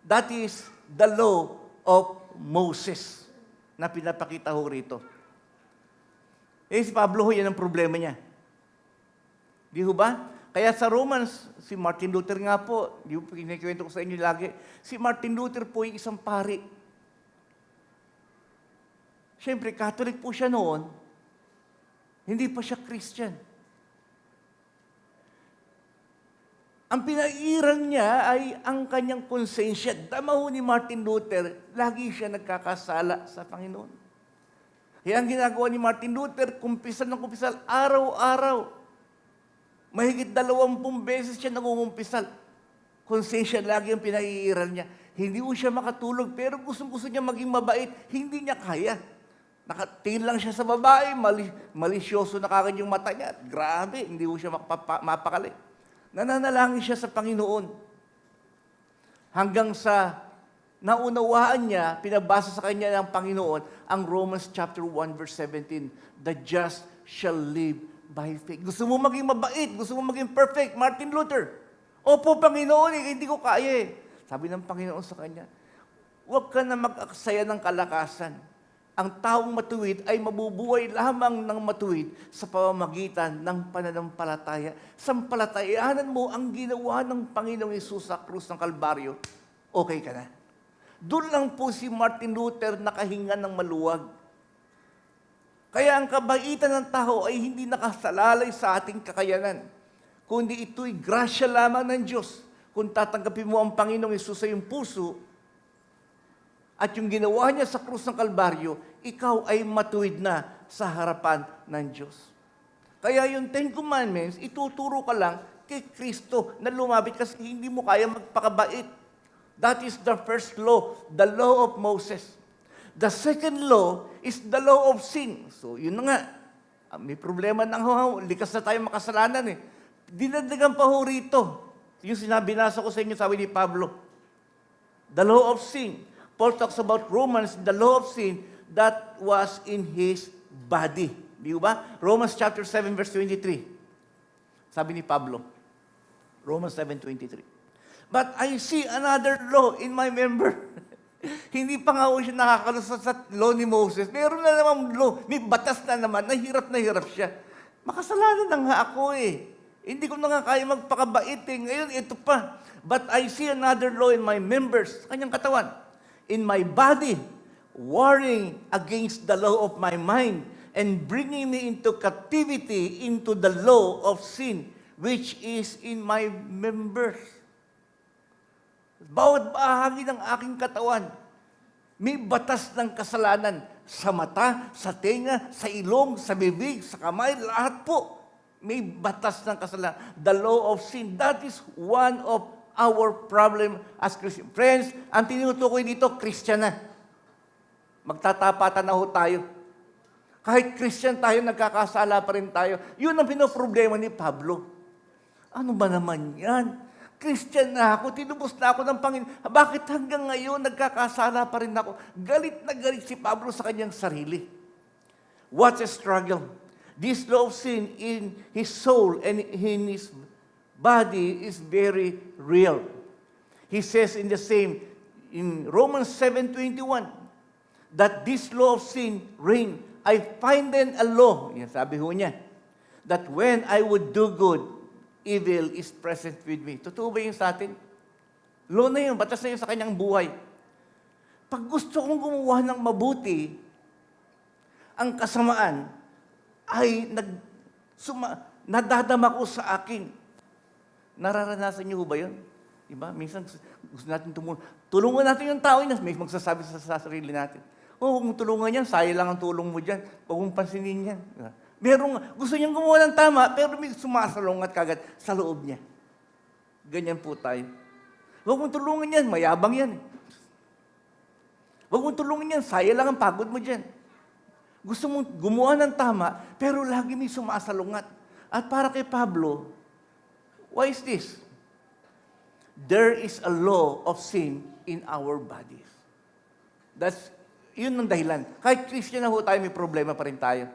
That is the law of Moses na pinapakita ho rito. Si Pablo ho, yan ang problema niya. Di ho ba? Kaya sa Romans, si Martin Luther nga po, di ho kinikwento ko sa inyo lagi, si Martin Luther po yung isang pari. Siyempre, Catholic po siya noon, hindi pa siya Christian. Ang pinairal niya ay ang kanyang konsensya. Damaho ni Martin Luther, lagi siya nagkakasala sa Panginoon. Kaya ang ginagawa ni Martin Luther, kumpisal ng kumpisal, araw-araw. Mahigit 20 beses siya nangungumpisal. Konsensya lagi ang pinaiiral niya. Hindi mo siya makatulog, pero gusto niya maging mabait. Hindi niya kaya. Nakatingin lang siya sa babae, malisyoso na kagad yung mata niya. Grabe, hindi mo siya mapakali. Nananalangin siya sa Panginoon. Hanggang sa naunawaan niya, pinabasa sa kanya ng Panginoon, ang Romans chapter 1 verse 17, the just shall live by faith. Gusto mo maging mabait, gusto mo maging perfect, Martin Luther. Opo, Panginoon, hindi ko kaya eh. Sabi ng Panginoon sa kanya, huwag ka na mag-aksaya ng kalakasan. Ang taong matuwid ay mabubuhay lamang ng matuwid sa pamamagitan ng pananampalataya. Sampalatayanan mo ang ginawa ng Panginoong Hesus sa krus ng Kalbaryo, okay ka na. Doon lang po si Martin Luther nakahinga ng maluwag. Kaya ang kabaitan ng tao ay hindi nakasalalay sa ating kakayanan, kundi ito'y grasya lamang ng Diyos. Kung tatanggapin mo ang Panginoong Hesus sa iyong puso, at yung ginawa niya sa krus ng Kalbaryo, ikaw ay matuwid na sa harapan ng Diyos. Kaya yung Ten Commandments, ituturo ka lang kay Kristo na lumapit kasi hindi mo kaya magpakabait. That is the first law, the law of Moses. The second law is the law of sin. So, yun na nga. May problema na likas na tayo makasalanan eh. Dinagdagan pa ho rito. Yung binasa ko sa inyo, sabi ni Pablo, the law of sin. Paul talks about Romans, the law of sin that was in his body. Di ba? Romans chapter 7 verse 23. Sabi ni Pablo, Romans 7:23. But I see another law in my member. Hindi pa nga siya nakakalusot sa law ni Moses. Meron na naman law, may batas na naman, na hirap siya. Makasalanan na nga ako eh. Hindi ko na nga kaya magpakabait eh. Ngayon, ito pa. But I see another law in my members, kanyang katawan, in my body, warring against the law of my mind and bringing me into captivity into the law of sin, which is in my members. Bawat bahagi ng aking katawan, may batas ng kasalanan sa mata, sa tenga, sa ilong, sa bibig, sa kamay, lahat po. May batas ng kasalanan. The law of sin, that is one of our problem as Christians. Friends, ang tinutukoy dito, Christian na. Magtatapatan na ho tayo. Kahit Christian tayo, nagkakasala pa rin tayo. Yun ang pinoproblema ni Pablo. Ano ba naman yan? Christian na ako, tinubos na ako ng Panginoon. Bakit hanggang ngayon nagkakasala pa rin ako? Galit na galit si Pablo sa kanyang sarili. What a struggle. This law of sin in his soul and in his body is very real. He says in Romans 7:21, that this law of sin reign. I find then a law, yan sabi ho niya, that when I would do good, evil is present with me. Totoo ba yun sa atin? Law na yun, batas na yun sa kanyang buhay. Pag gusto kong gumawa ng mabuti, ang kasamaan ay nadadama ko sa akin. Nararanasan niyo ba yun? Diba? Minsan gusto natin tulungan natin yung tao yun. May magsasabi sa sarili natin, huwag mong tulungan yan, sayang lang ang tulong mo dyan. Huwag mong pansinin yan. Diba? Gusto niyang gumawa ng tama, pero may sumasalungat kagad sa loob niya. Ganyan po tayo. Huwag mong tulungan yan, mayabang yan. Huwag mong tulungan yan, sayang lang ang pagod mo dyan. Gusto mong gumawa ng tama, pero lagi may sumasalungat. At para kay Pablo, why is this? There is a law of sin in our bodies. Yun ang dahilan. Kahit Christian na ho tayo, may problema pa rin tayo.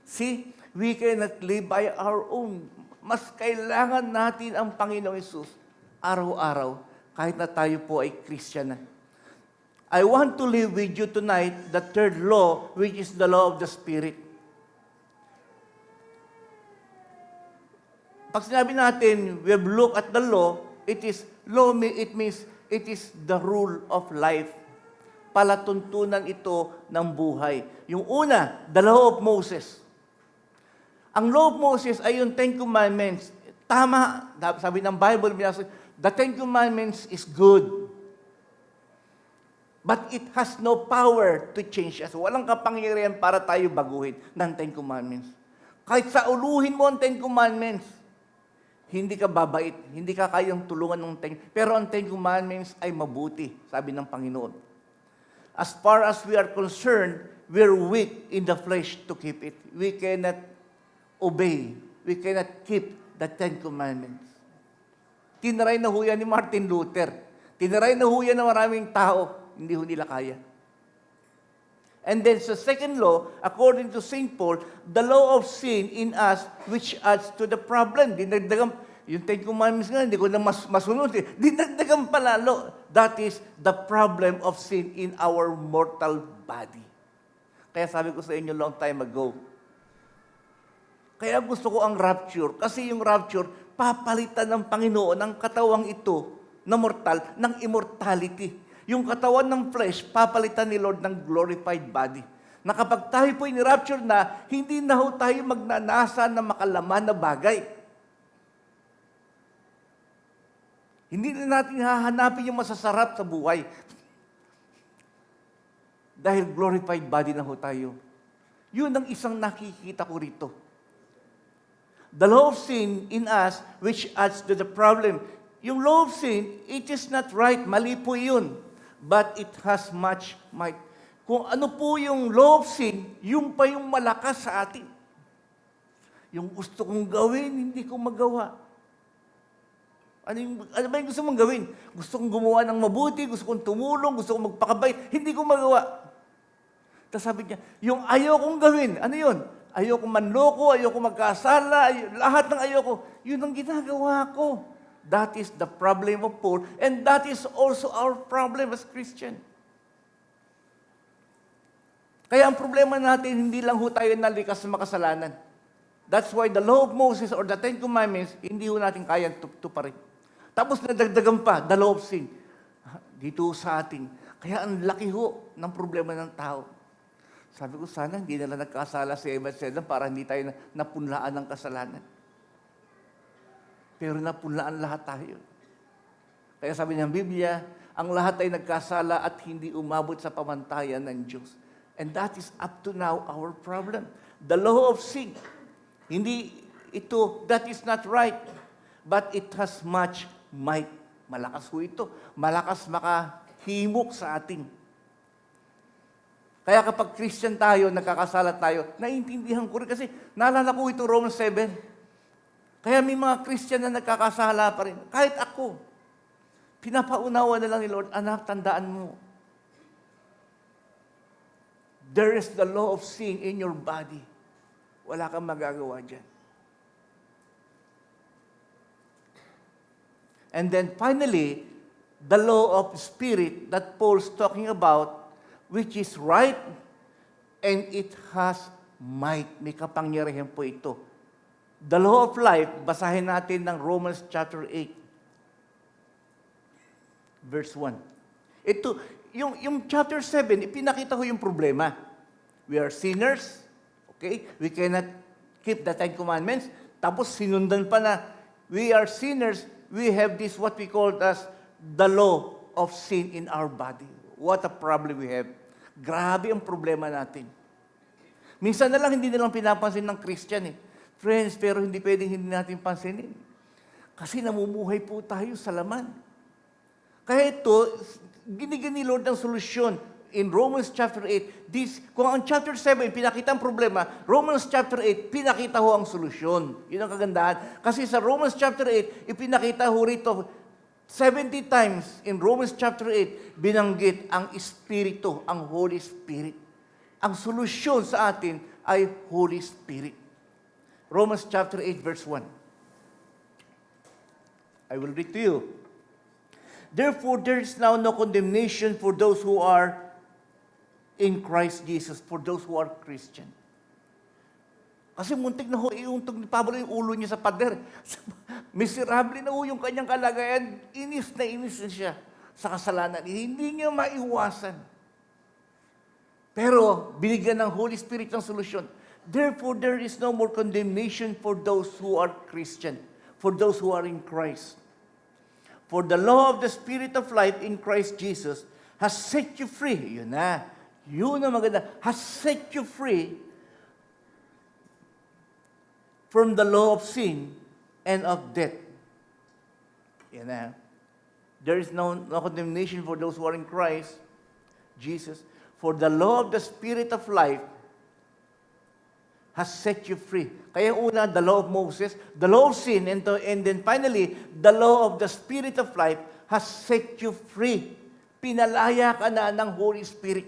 See, we cannot live by our own. Mas kailangan natin ang Panginoong Hesus araw-araw, kahit na tayo po ay Christian na. I want to live with you tonight the third law, which is the law of the Spirit. Pag sinabi natin, we have looked at the law, it means it is the rule of life. Palatuntunan ito ng buhay. Yung una, the law of Moses. Ang law of Moses ay yung Ten Commandments. Tama, sabi ng Bible, the Ten Commandments is good. But it has no power to change us. Walang kapangyarihan para tayo baguhin ng Ten Commandments. Kahit sa uluhin mo ang Ten Commandments, hindi ka babait, hindi ka kayang tulungan ng pero ang Ten Commandments ay mabuti, sabi ng Panginoon. As far as we are concerned, we're weak in the flesh to keep it. We cannot obey. We cannot keep the Ten Commandments. Tinry na ho yan ni Martin Luther. Tiniray na ho yan ng maraming tao, hindi ho nila kaya. And then sa second law, according to St. Paul, the law of sin in us which adds to the problem. Dinagdagan, yung 10 commandments nga, hindi ko na masunod. Dinagdagan palalo. That is the problem of sin in our mortal body. Kaya sabi ko sa inyo long time ago, kaya gusto ko ang rapture. Kasi yung rapture, papalitan ng Panginoon ang katawang ito na mortal ng immortality. Yung katawan ng flesh, papalitan ni Lord ng glorified body. Na kapag tayo po'y ni-rapture na, hindi na ho tayo magnanasa ng makalaman na bagay. Hindi na natin hahanapin yung masasarap sa buhay. Dahil glorified body na ho tayo. Yun ang isang nakikita ko rito. The law of sin in us, which adds to the problem. Yung law of sin, it is not right. Mali po yun. But it has much might. Kung ano po yung law of sin, yung pa yung malakas sa atin. Yung gusto kong gawin, hindi ko magawa. Ano ba yung gusto mong gawin? Gusto kong gumawa ng mabuti, gusto kong tumulong, gusto kong magpakabait, hindi ko magawa. Tapos sabi niya, yung ayaw kong gawin, ano yun? Ayoko manloko, ayoko magkasala, lahat ng ayoko. Yun ang ginagawa ko. That is the problem of Paul, and that is also our problem as Christian. Kaya ang problema natin, hindi lang ho tayo nalikas sa makasalanan. That's why the law of Moses or the 10 Commandments, hindi ho natin kayang tuparin. Tapos nadagdagan pa, the law of sin. Dito sa atin. Kaya ang laki ho ng problema ng tao. Sabi ko, sana hindi nila nagkasala si Eva at Adam para hindi tayo napunlaan ng kasalanan. Pero napunlaan lahat tayo. Kaya sabi ng Biblia, ang lahat ay nagkasala at hindi umabot sa pamantayan ng Diyos. And that is up to now our problem. The law of sin. Hindi ito, that is not right. But it has much might. Malakas ho ito. Malakas makahimok sa atin. Kaya kapag Christian tayo, nagkakasala tayo, naiintindihan ko rin kasi naalala ko ito Romans 7. Kaya may mga Christian na nagkakasala pa rin. Kahit ako, pinapaunawa na lang ni Lord, anak, tandaan mo, there is the law of sin in your body. Wala kang magagawa dyan. And then finally, the law of spirit that Paul's talking about, which is right, and it has might. May kapangyarihan po ito. The law of life, basahin natin ng Romans chapter 8, verse 1. Ito, yung chapter 7, ipinakita ko yung problema. We are sinners, okay? We cannot keep the 10 Commandments. Tapos sinundan pa na, we are sinners, we have this what we call as the law of sin in our body. What a problem we have. Grabe ang problema natin. Minsan na lang hindi nilang pinapansin ng Christian eh. Friends, pero hindi pwedeng hindi natin pansinin. Kasi namumuhay po tayo sa laman. Kaya ito, ginigani Lord ang solusyon. In Romans chapter 8, kung ang chapter 7 pinakita ang problema, Romans chapter 8, pinakita ho ang solusyon. Yun ang kagandahan. Kasi sa Romans chapter 8, ipinakita ho rito, 70 times in Romans chapter 8, binanggit ang Espiritu, ang Holy Spirit. Ang solusyon sa atin ay Holy Spirit. Romans chapter 8, verse 1. I will read to you. Therefore, there is now no condemnation for those who are in Christ Jesus, for those who are Christian. Kasi muntik na ho, iuntog ni Pablo yung ulo niya sa pader. Miserable na ho yung kanyang kalagayan. Inis na siya sa kasalanan. Hindi niya maiwasan. Pero binigyan ng Holy Spirit ng solusyon. Therefore, there is no more condemnation for those who are Christian, for those who are in Christ. For the law of the Spirit of life in Christ Jesus has set you free. Yun na. Yun ang maganda. Has set you free from the law of sin and of death. Yan na. There is no condemnation for those who are in Christ Jesus. For the law of the Spirit of life has set you free. Kaya una, the law of Moses, the law of sin, and then finally, the law of the Spirit of life has set you free. Pinalaya ka na ng Holy Spirit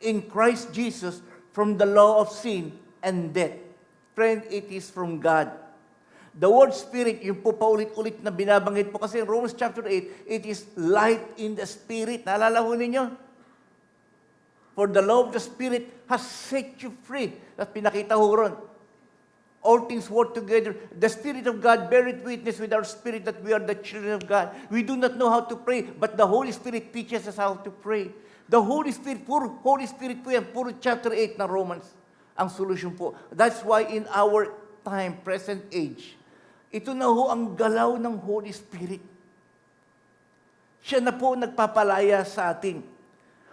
in Christ Jesus from the law of sin and death. Friend, it is from God. The word Spirit, yung po paulit-ulit na binabanggit po kasi in Romans chapter 8, it is light in the Spirit. Naalala ho ninyo? For the law of the Spirit has set you free. At pinakita ho ron. All things work together. The Spirit of God beareth witness with our spirit that we are the children of God. We do not know how to pray, but the Holy Spirit teaches us how to pray. The Holy Spirit, puro Holy Spirit po yan, puro chapter 8 ng Romans ang solution po. That's why in our time, present age, ito na ho ang galaw ng Holy Spirit. Siya na po nagpapalaya sa atin.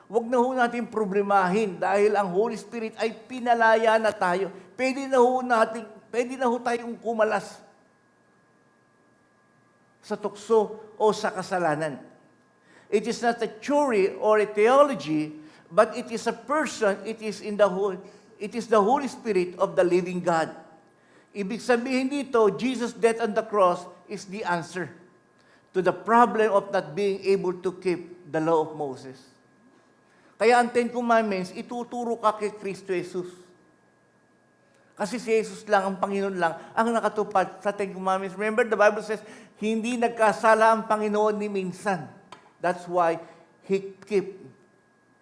Huwag na ho natin problemahin dahil ang Holy Spirit ay pinalaya na tayo. Pwede na ho tayong kumalas sa tukso o sa kasalanan. It is not a theory or a theology, but it is a person, it is the Holy Spirit of the living God. Ibig sabihin dito, Jesus' death on the cross is the answer to the problem of not being able to keep the law of Moses. Kaya ang Ten Commandments, ituturo ka kay Kristo Jesus. Kasi si Jesus lang, ang Panginoon lang, ang nakatupad sa Ten Commandments. Remember, the Bible says, hindi nagkasala ang Panginoon ni minsan. That's why He kept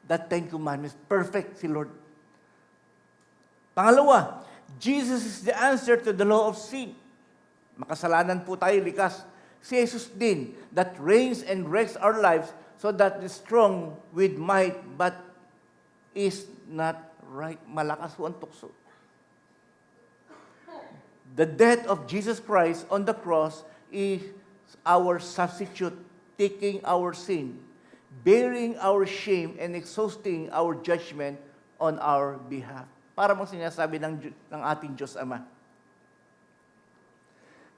the Ten Commandments. Perfect si Lord. Pangalawa, Jesus is the answer to the law of sin. Makasalanan po tayo, likas. Si Jesus din, that reigns and wrecks our lives so that the strong with might, but is not right. Malakas po ang tukso. The death of Jesus Christ on the cross is our substitute, taking our sin, bearing our shame, and exhausting our judgment on our behalf. Para mong sinasabi ng ating Diyos Ama.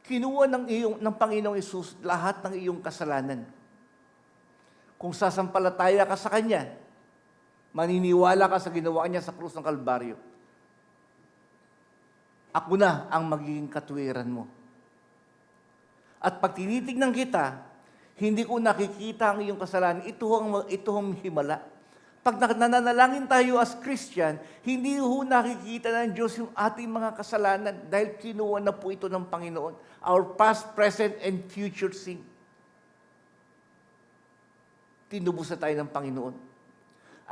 Kinuha ng Panginoong Hesus lahat ng iyong kasalanan. Kung sasampalataya ka sa Kanya, maniniwala ka sa ginawa niya sa krus ng Kalbaryo, ako na ang magiging katuwiran mo. At pag tinitignan kita, hindi ko nakikita ang iyong kasalanan. Ito ang himala. Pag nananalangin tayo as Christian, hindi ho nakikita ng Diyos yung ating mga kasalanan dahil kinuha na po ito ng Panginoon. Our past, present, and future sin. Tinubos na tayo ng Panginoon.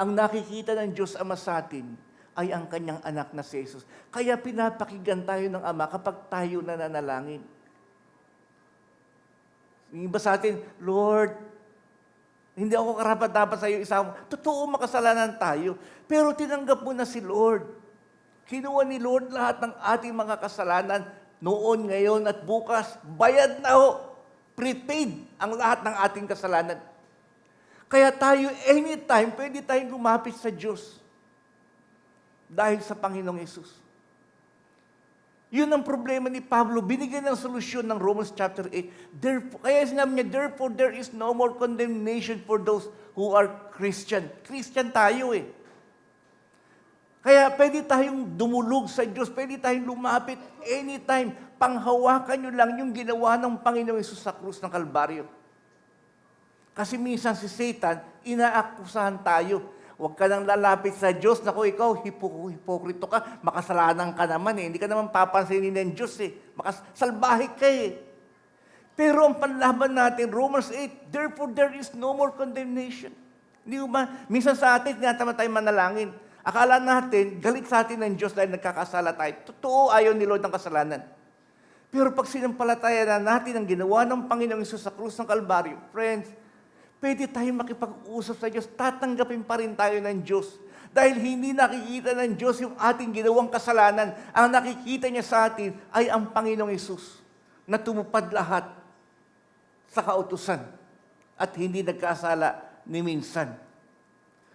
Ang nakikita ng Diyos Ama sa atin ay ang Kanyang anak na si Jesus. Kaya pinapakinggan tayo ng Ama kapag tayo nananalangin. Yung iba sa atin, Lord, hindi ako karapat-dapat sa iyo isama. Totoo, makasalanan tayo. Pero tinanggap mo na si Lord. Kinuha ni Lord lahat ng ating mga kasalanan noon, ngayon, at bukas. Bayad na ho. Prepaid ang lahat ng ating kasalanan. Kaya tayo, anytime, pwede tayong lumapit sa Diyos. Dahil sa Panginoong Hesus. Yun ang problema ni Pablo. Binigyan ng solusyon ng Romans chapter 8. Kaya sinabi niya, therefore there is no more condemnation for those who are Christian. Christian tayo eh. Kaya pwede tayong dumulog sa Diyos, pwede tayong lumapit anytime. Panghawakan nyo lang yung ginawa ng Panginoong Hesus sa krus ng Kalbaryo. Kasi minsan si Satan, inaakusahan tayo. Huwag ka nang lalapit sa Diyos. Naku, ikaw, hipokrito ka. Makasalanan ka naman eh. Hindi ka naman papansinin ng Diyos eh. Salbahe ka eh. Pero ang panlaban natin, Romans 8, therefore there is no more condemnation. Hindi ba? Minsan sa atin, tinatama tayo manalangin. Akala natin, galit sa atin ng Diyos dahil nagkakasala tayo. Totoo, ayaw ni Lord ng kasalanan. Pero pag sinampalataya na natin ang ginawa ng Panginoong Hesus sa krus ng Kalbaryo, friends, pwede tayong makipag-usap sa Diyos, tatanggapin pa rin tayo ng Diyos. Dahil hindi nakikita ng Diyos yung ating ginawang kasalanan. Ang nakikita niya sa atin ay ang Panginoong Hesus na tumupad lahat sa kautusan at hindi nagkasala ni minsan.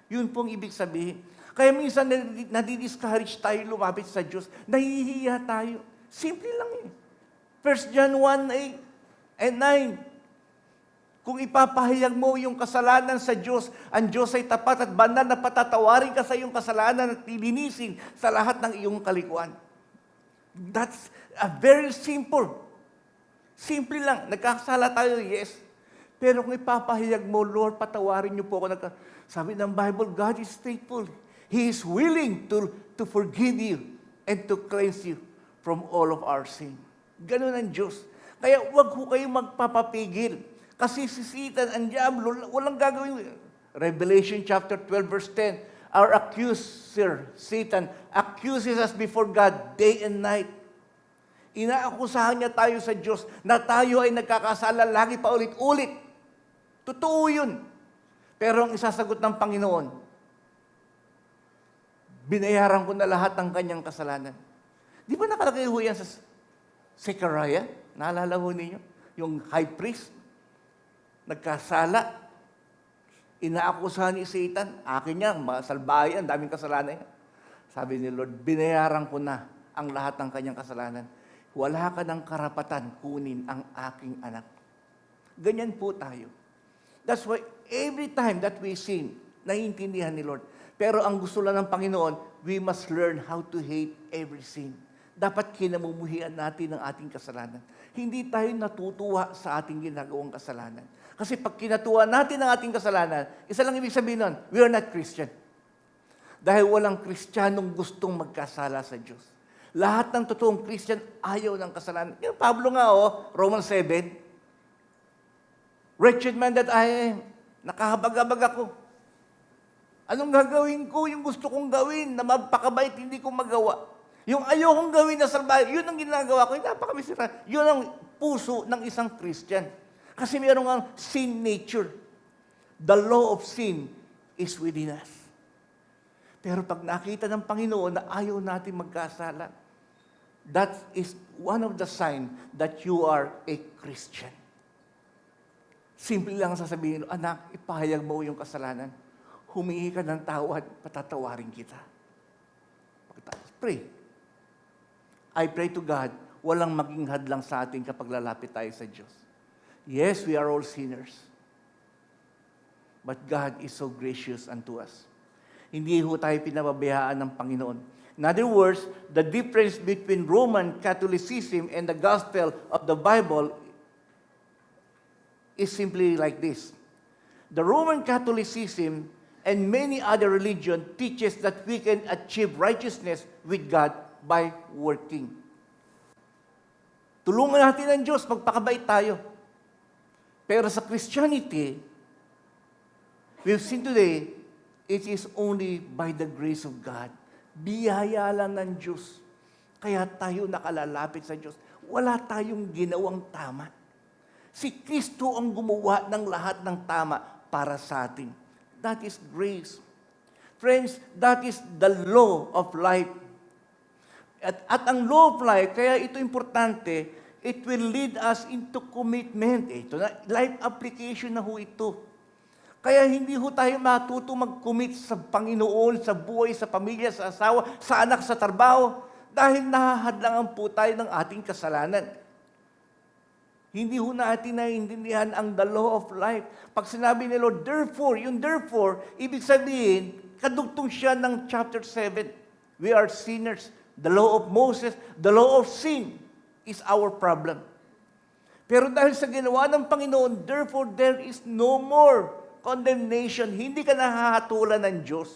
Yun pong ibig sabihin. Kaya minsan nadidiscourage tayo lumapit sa Diyos. Nahihiya tayo. Simple lang eh. 1 John 1:8 and 9. Kung ipapahayag mo yung kasalanan sa Diyos, ang Diyos ay tapat at banal na patatawarin ka sa iyong kasalanan at lilinisin sa lahat ng iyong kalikuan. That's a very simple. Simple lang. Nagkakasala tayo, yes. Pero kung ipapahayag mo, Lord, patawarin niyo po ako. Sabi ng Bible, God is faithful. He is willing to forgive you and to cleanse you from all of our sin. Ganun ang Diyos. Kaya huwag ho kayong magpapapigil. Kasi si Satan, ang diablo, walang gagawin. Revelation chapter 12 verse 10, our accuser, Satan, accuses us before God day and night. Inaakusahan niya tayo sa Diyos na tayo ay nagkakasala lagi pa ulit-ulit. Totoo yun. Pero ang isasagot ng Panginoon, binayaran ko na lahat ng kanyang kasalanan. Di ba nakalagay ho yan sa Zechariah? Naalala ho ninyo? Yung high priest, nagkasala, inaakusahan ni Satan, akin yan, masalbahay, ang daming kasalanan yan. Sabi ni Lord, binayaran ko na ang lahat ng kanyang kasalanan. Wala ka ng karapatan kunin ang aking anak. Ganyan po tayo. That's why every time that we sin, naiintindihan ni Lord. Pero ang gusto lang ng Panginoon, we must learn how to hate every sin. Dapat kinamumuhian natin ang ating kasalanan. Hindi tayo natutuwa sa ating ginagawang kasalanan. Kasi pag kinatuwa natin ang ating kasalanan, isa lang ibig sabihin nun, we are not Christian. Dahil walang Kristiyanong gustong magkasala sa Diyos. Lahat ng totoong Christian ayaw ng kasalanan. Yung Pablo nga, Romans 7, wretched man that I am, nakahabag-habag ako. Anong gagawin ko? Yung gusto kong gawin na magpakabait, hindi ko magawa. Yung ayokong gawin na salbahe, yun ang ginagawa ko. Napakamisira. Yun ang puso ng isang Christian. Kasi mayroon ang sin nature. The law of sin is within us. Pero pag nakita ng Panginoon na ayaw natin magkasala, that is one of the sign that you are a Christian. Simple lang sasabihin, anak, ipahayag mo yung kasalanan. Humingi ka ng tawad, patatawarin kita. Pray. I pray to God, walang maging hadlang sa atin kapag lalapit tayo sa Diyos. Yes, we are all sinners. But God is so gracious unto us. Hindi ho tayo pinababayaan ng Panginoon. In other words, the difference between Roman Catholicism and the gospel of the Bible is simply like this. The Roman Catholicism and many other religions teaches that we can achieve righteousness with God by working. Tulungan natin ang Diyos, magpakabait tayo. Pero sa Christianity, we've seen today, it is only by the grace of God. Biyaya lang ng Diyos. Kaya tayo nakalalapit sa Diyos. Wala tayong ginawang tama. Si Kristo ang gumawa ng lahat ng tama para sa atin. That is grace. Friends, that is the law of life. At ang law of life, kaya ito importante, it will lead us into commitment. Ito na, life application na ho ito. Kaya hindi ho tayo matuto mag-commit sa Panginoon, sa buhay, sa pamilya, sa asawa, sa anak, sa trabaho, dahil nahahadlangan po tayo ng ating kasalanan. Hindi ho natin naiintindihan ang the law of life. Pag sinabi ni Lord, therefore, yung therefore, ibig sabihin, kadugtong siya ng chapter 7. We are sinners. The law of Moses, the law of sin is our problem. Pero dahil sa ginawa ng Panginoon, therefore, there is no more condemnation. Hindi ka nahahatulan ng Diyos.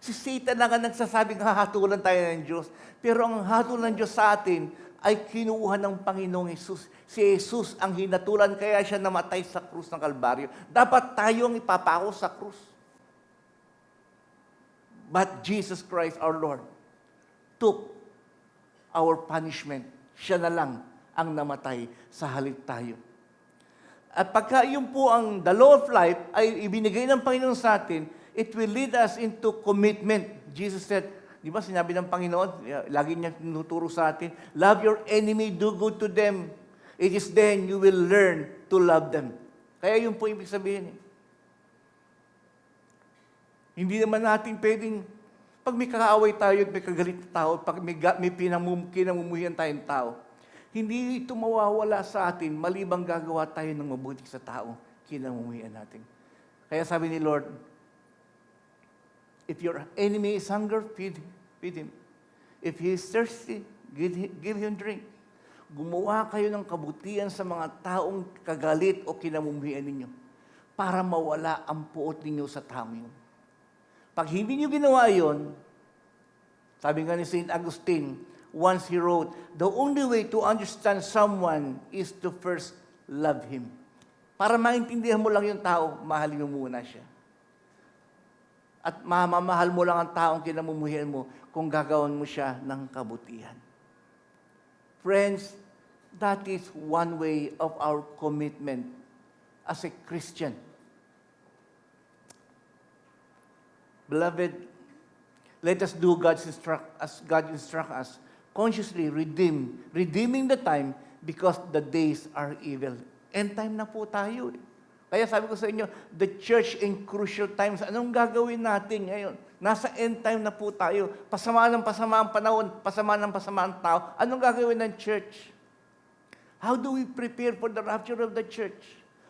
Si Satan na nga nagsasabing hahatulan tayo ng Diyos. Pero ang hatulan ng Diyos sa atin ay kinuha ng Panginoong Jesus. Si Jesus ang hinatulan, kaya siya namatay sa krus ng Kalbaryo. Dapat tayong ipapako sa krus. But Jesus Christ, our Lord, took our punishment. Siya na lang ang namatay sa halip tayo. At pagka yun po ang the law of life ay ibinigay ng Panginoon sa atin, it will lead us into commitment. Jesus said, di ba sinabi ng Panginoon, lagi niya tinuturo sa atin, love your enemy, do good to them. It is then you will learn to love them. Kaya yun po ibig sabihin. Hindi naman natin pwedeng, pag may kakaaway tayo at may kagalit na tao, pag may kinamumuhian tayong tao, hindi ito mawawala sa atin, malibang gagawa tayo ng mabuti sa tao, kinamumuhian natin. Kaya sabi ni Lord, if your enemy is hunger, feed him. If he is thirsty, give him drink. gumawa kayo ng kabutihan sa mga taong kagalit o kinamumuhian ninyo para mawala ang puot ninyo sa taong yun. Pag hindi nyo ginawa yun, sabi nga ni St. Augustine, once he wrote, the only way to understand someone is to first love him. Para maintindihan mo lang yung tao, mahalin mo muna siya. At mamamahal mo lang ang taong kinamumuhian mo kung gagawan mo siya ng kabutihan. Friends, that is one way of our commitment as a Christian. Beloved, let us do as God instruct us, consciously redeeming the time because the days are evil. End time na po tayo. Kaya sabi ko sa inyo, the church in crucial times, anong gagawin natin ngayon? Nasa end time na po tayo. Pasama ng pasama ang panahon, pasama ng pasama ang tao. Anong gagawin ng church? How do we prepare for the rapture of the church?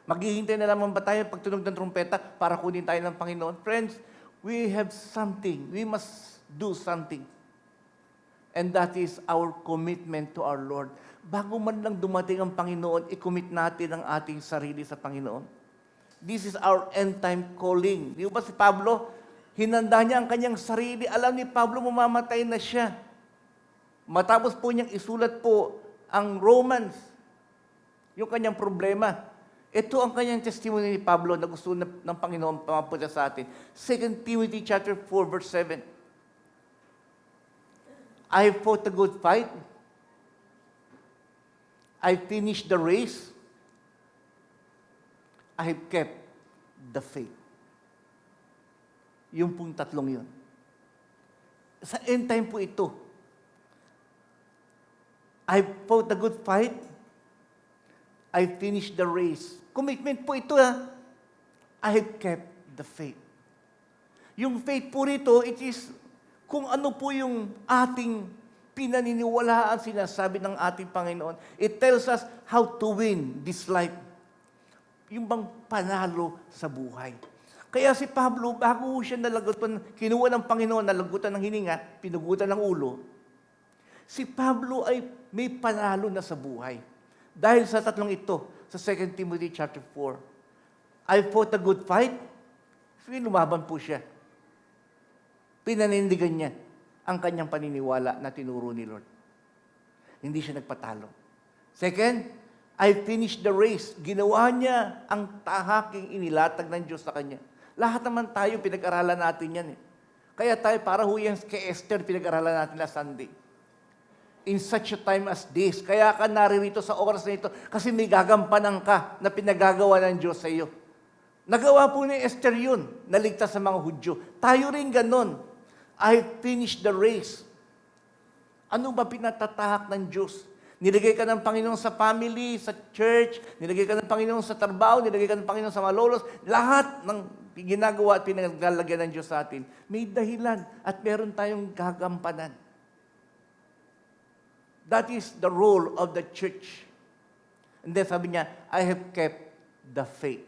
Maghihintay na lamang ba tayo pagtunog ng trumpeta para kunin tayo ng Panginoon? Friends, we have something. We must do something. And that is our commitment to our Lord. Bago man lang dumating ang Panginoon, i-commit natin ang ating sarili sa Panginoon. This is our end-time calling. Di ba si Pablo, hinanda niya ang kanyang sarili. Alam ni Pablo, mamamatay na siya. Matapos po niyang isulat po ang Romans, yung kanyang problema. Ito ang kanyang testimony ni Pablo na gusto ng Panginoon pamapunta sa atin. 2 Timothy chapter 4, verse 7. I fought a good fight. I finished the race. I have kept the faith. Yung pong tatlong yun. Sa end time po ito. I fought a good fight. I finished the race. Commitment po ito ha. I have kept the faith. Yung faith po rito, it is kung ano po yung ating pinaniniwalaan sinasabi ng ating Panginoon. It tells us how to win this life. Yung bang panalo sa buhay. Kaya si Pablo, bago siya nalagutan, kinuha ng Panginoon, nalagutan ng hininga, pinugutan ng ulo, si Pablo ay may panalo na sa buhay. Dahil sa tatlong ito, sa 2 Timothy chapter 4, I fought a good fight. Lumaban po siya. Pinanindigan niya ang kanyang paniniwala na tinuro ni Lord. Hindi siya nagpatalo. Second, I finished the race. Ginawa niya ang tahaking inilatag ng Diyos sa kanya. Lahat naman tayo, pinag-aralan natin yan. Kaya tayo, para huyang kay Esther, pinag-aralan natin na Sunday. In such a time as this, kaya ka naririto sa oras na ito, kasi may gagampanan ka na pinagagawa ng Diyos sa iyo. Nagawa po ni Esther yun, naligtas sa mga Hudyo. Tayo rin ganon. I finished the race. Ano ba pinatatahak ng Diyos? Nilagay ka ng Panginoon sa family, sa church, nilagay ka ng Panginoon sa trabaho, nilagay ka ng Panginoon sa mga lolos. Lahat ng ginagawa at pinaglalagyan ng Diyos sa atin, may dahilan at meron tayong gagampanan. That is the role of the church. And then sabi niya, I have kept the faith.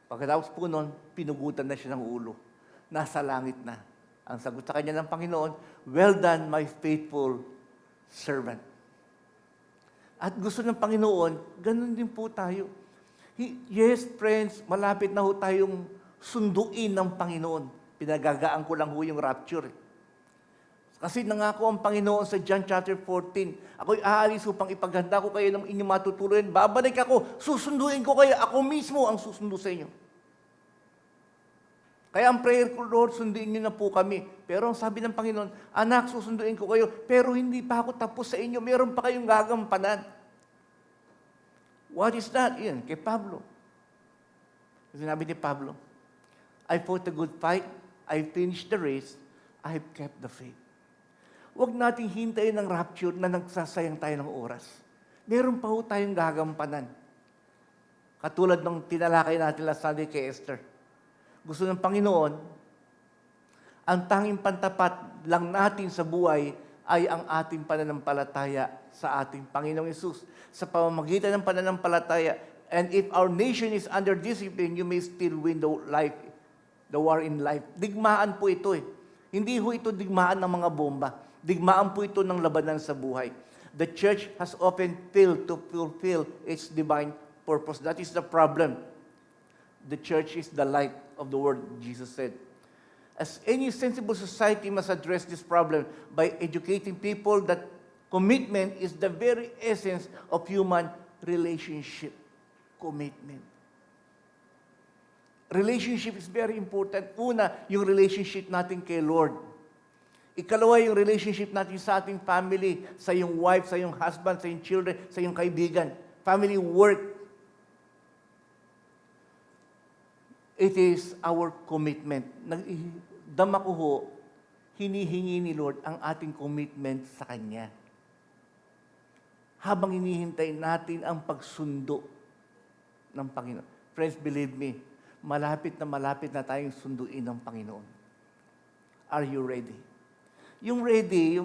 Pagkatapos po nun, pinugutan na siya ng ulo. Nasa langit na. Ang sagot sa kanya ng Panginoon, well done, my faithful servant. At gusto ng Panginoon, ganun din po tayo. Yes, friends, malapit na ho tayong sunduin ng Panginoon. Pinagagaan ko lang ho yung rapture. Kasi nangako ang Panginoon sa John chapter 14, ako'y aalis upang ipaghanda ko kayo ng inyong matutuloy. Babalik ako, susunduin ko kayo. Ako mismo ang susundo sa inyo. Kaya ang prayer ko, Lord, sunduin niyo na po kami. Pero ang sabi ng Panginoon, anak, susunduin ko kayo, pero hindi pa ako tapos sa inyo. Meron pa kayong gagampanan. What is that? Yan, kay Pablo. Sinabi ni Pablo, I fought a good fight, I finished the race, I have kept the faith. Huwag nating hintayin ng rapture na nagsasayang tayo ng oras. Meron pa ho tayong gagampanan. Katulad ng tinalakay natin last Sunday kay Esther. Gusto ng Panginoon, ang tanging pantapat lang natin sa buhay ay ang ating pananampalataya sa ating Panginoong Hesus. Sa pamamagitan ng pananampalataya, and if our nation is under discipline, you may still win the war in life. Digmaan po ito eh. Hindi ho ito digmaan ng mga bomba. Digmaan po ito ng labanan sa buhay. The church has often failed to fulfill its divine purpose. That is the problem. The church is the light of the world, Jesus said. As any sensible society must address this problem by educating people that commitment is the very essence of human relationship. Commitment. Relationship is very important. Una, yung relationship natin kay Lord. Ikalawa, yung relationship natin sa ating family, sa iyong wife, sa iyong husband, sa iyong children, sa iyong kaibigan. Family work. It is our commitment. Dama ko ho, hinihingi ni Lord ang ating commitment sa Kanya. Habang hinihintay natin ang pagsundo ng Panginoon. Friends, believe me, malapit na tayong sunduin ng Panginoon. Are you ready? Yung ready,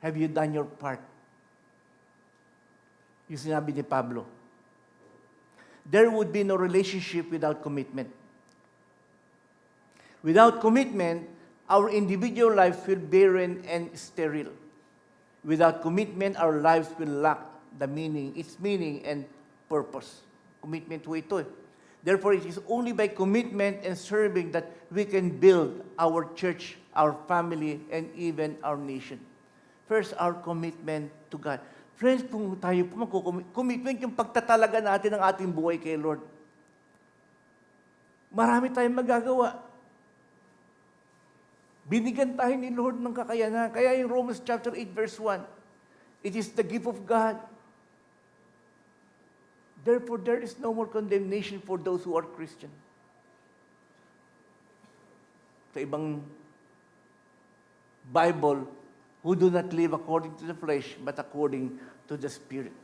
have you done your part? Yung sinabi ni Pablo, there would be no relationship without commitment. Without commitment, our individual lives will be barren and sterile. Without commitment, our lives will lack its meaning and purpose. Commitment to ito. Therefore, it is only by commitment and serving that we can build our church, our family, and even our nation. First, our commitment to God. Friends, kung tayo po commitment yung pagtatalaga natin ng ating buhay kay Lord. Marami tayong magagawa. Binigyan tayo ni Lord ng kakayanan. Kaya yung Romans chapter 8 verse 1, it is the gift of God. Therefore, there is no more condemnation for those who are Christian. Sa ibang Bible, who do not live according to the flesh, but according to the Spirit.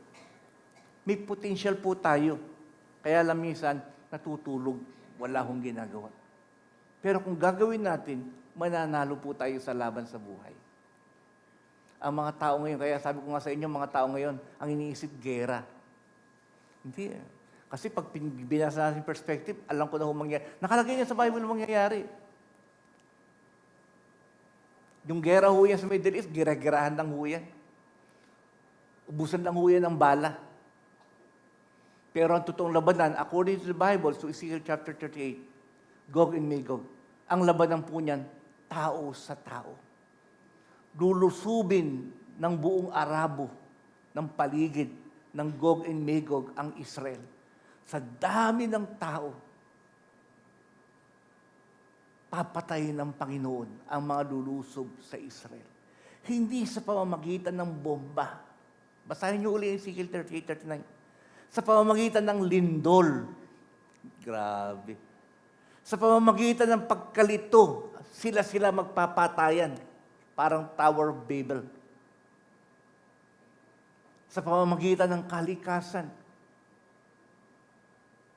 May potential po tayo. Kaya lang minsan, natutulog, wala hong ginagawa. Pero kung gagawin natin, mananalo po tayo sa laban sa buhay. Ang mga tao ngayon, kaya sabi ko nga sa inyo, mga tao ngayon, ang iniisip, gera. Hindi eh. Kasi pag binasa natin perspective, alam ko na mangyayari. Nakalagay niya sa Bible mangyayari. Yung gera ho yan sa Middle East, gira-girahan lang ho yan. Ubusan lang ho yan ng bala. Pero ang totoong labanan, according to the Bible, so Ezekiel chapter 38, Gog and Magog, ang labanan po niyan, tao sa tao. Lulusubin ng buong Arabo, ng paligid, ng Gog and Magog ang Israel. Sa dami ng tao, papatayin ng Panginoon ang mga lulusob sa Israel. Hindi sa pamamagitan ng bomba. Basahin niyo uli Ezekiel 38:39. Sa pamamagitan ng lindol. Grabe. Sa pamamagitan ng pagkalito, sila magpapatayan. Parang Tower of Babel. Sa pamamagitan ng kalikasan.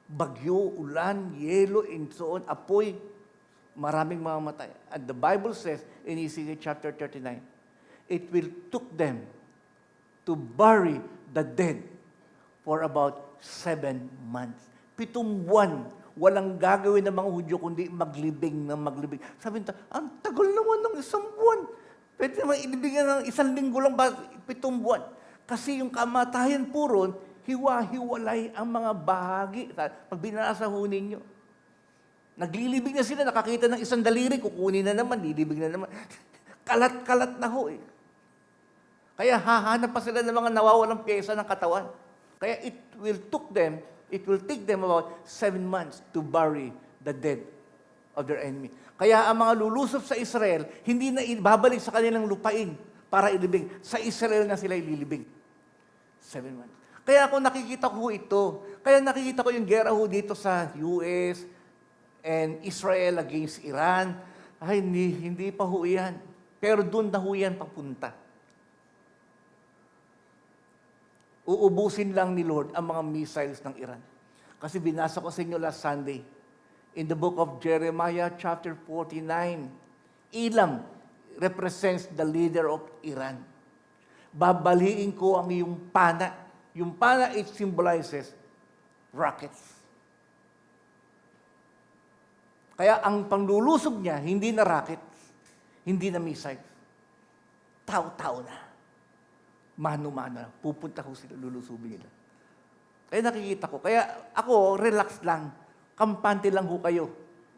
Bagyo, ulan, yelo, and so on, apoy, maraming mamamatay. And the Bible says in Ezekiel chapter 39, it will took them to bury the dead for about 7 months. 7 buwan, walang gagawin ng mga Hudyo kundi maglibing ng maglibing. Sabi nito, ang tagal naman ng 1 buwan. Pwede naman ilibigyan ng 1 linggo lang ba 7 buwan. Kasi yung kamatayan po ron, hiwa-hiwalay ang mga bahagi. Pag binasa ho ninyo, naglilibig na sila, nakakita ng 1 daliri, kukunin na naman, lilibig na naman. Kalat-kalat na ho eh. Kaya hahanap pa sila ng mga nawawalang pyesa ng katawan. Kaya it will take them about 7 months to bury the dead of their enemy. Kaya ang mga lulusob sa Israel, hindi na babalik sa kanilang lupain para ilibing. Sa Israel na sila ililibing. 7 months. Kaya ako nakikita ko ito. Kaya nakikita ko yung gera ho dito sa US and Israel against Iran. Ay, hindi pa ho yan. Pero doon na ho yan papunta. Uubusin lang ni Lord ang mga missiles ng Iran. Kasi binasa ko sa inyo last Sunday, in the book of Jeremiah chapter 49, Elam represents the leader of Iran. Babaliin ko ang iyong pana. Yung pana, it symbolizes rockets. Kaya ang panglulusob niya, hindi na rockets, hindi na missiles. Tao-tao na. mano-mano. Pupunta ho sila, lulusubin nila. Kaya nakikita ko. Kaya ako, relax lang. Kampante lang ho kayo.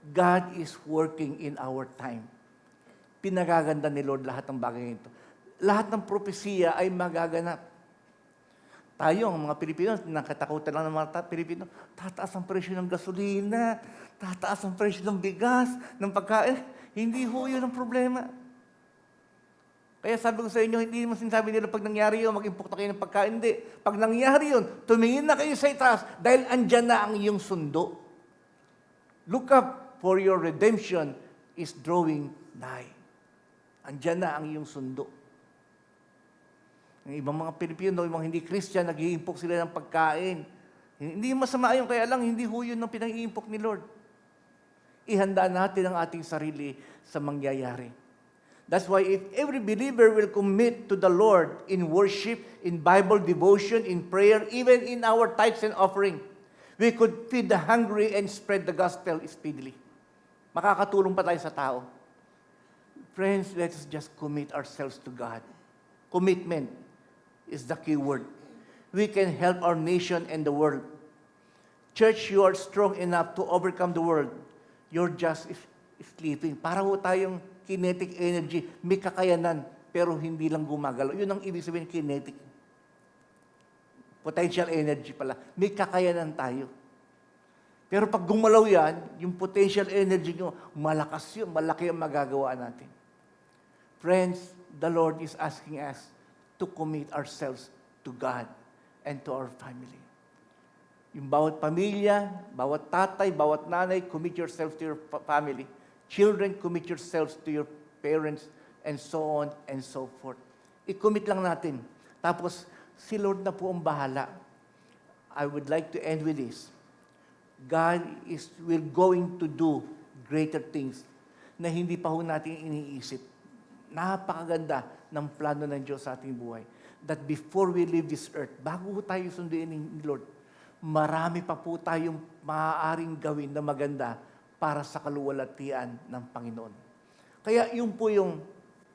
God is working in our time. Pinagaganda ni Lord lahat ng bagay ito. Lahat ng propesiya ay magaganap. Tayo, ang mga Pilipino, nakatakutan lang ng mga Pilipino, tataas ang presyo ng gasolina, tataas ang presyo ng bigas, ng pagkain. Hindi ho yun ang problema. Kaya sabi ko sa inyo, hindi naman sinasabi nila pag nangyari yun, mag-impok na kayo ng pagkain. Hindi. Pag nangyari yun, tumingin na kayo sa itaas dahil andyan na ang iyong sundo. Look up, for your redemption is drawing nigh. Andyan na ang iyong sundo. Ang ibang mga Pilipino, yung mga hindi Christian, nag-iimpok sila ng pagkain. Hindi masama yun, kaya lang hindi ho yun ang pinag-iimpok ni Lord. Ihanda natin ang ating sarili sa mangyayari. That's why if every believer will commit to the Lord in worship, in Bible devotion, in prayer, even in our tithes and offering, we could feed the hungry and spread the gospel speedily. Makakatulong pa tayo sa tao. Friends, let's just commit ourselves to God. Commitment is the key word. We can help our nation and the world. Church, you are strong enough to overcome the world. You're just sleeping. Para ho tayong kinetic energy, may kakayanan, pero hindi lang gumagalaw. Yun ang ibig sabihin, kinetic. Potential energy pala. May kakayanan tayo. Pero pag gumalaw yan, yung potential energy nyo, malakas yun, malaki ang magagawa natin. Friends, the Lord is asking us to commit ourselves to God and to our family. Yung bawat pamilya, bawat tatay, bawat nanay, commit yourself to your family. Children, commit yourselves to your parents, and so on and so forth. I-commit lang natin. Tapos, si Lord na po ang bahala. I would like to end with this. God will going to do greater things na hindi pa ho natin iniisip. Napakaganda ng plano ng Diyos sa ating buhay. That before we leave this earth, bago tayo sunduin ni Lord, marami pa po tayong maaaring gawin na maganda para sa kaluwalhatian ng Panginoon. Kaya yun po yung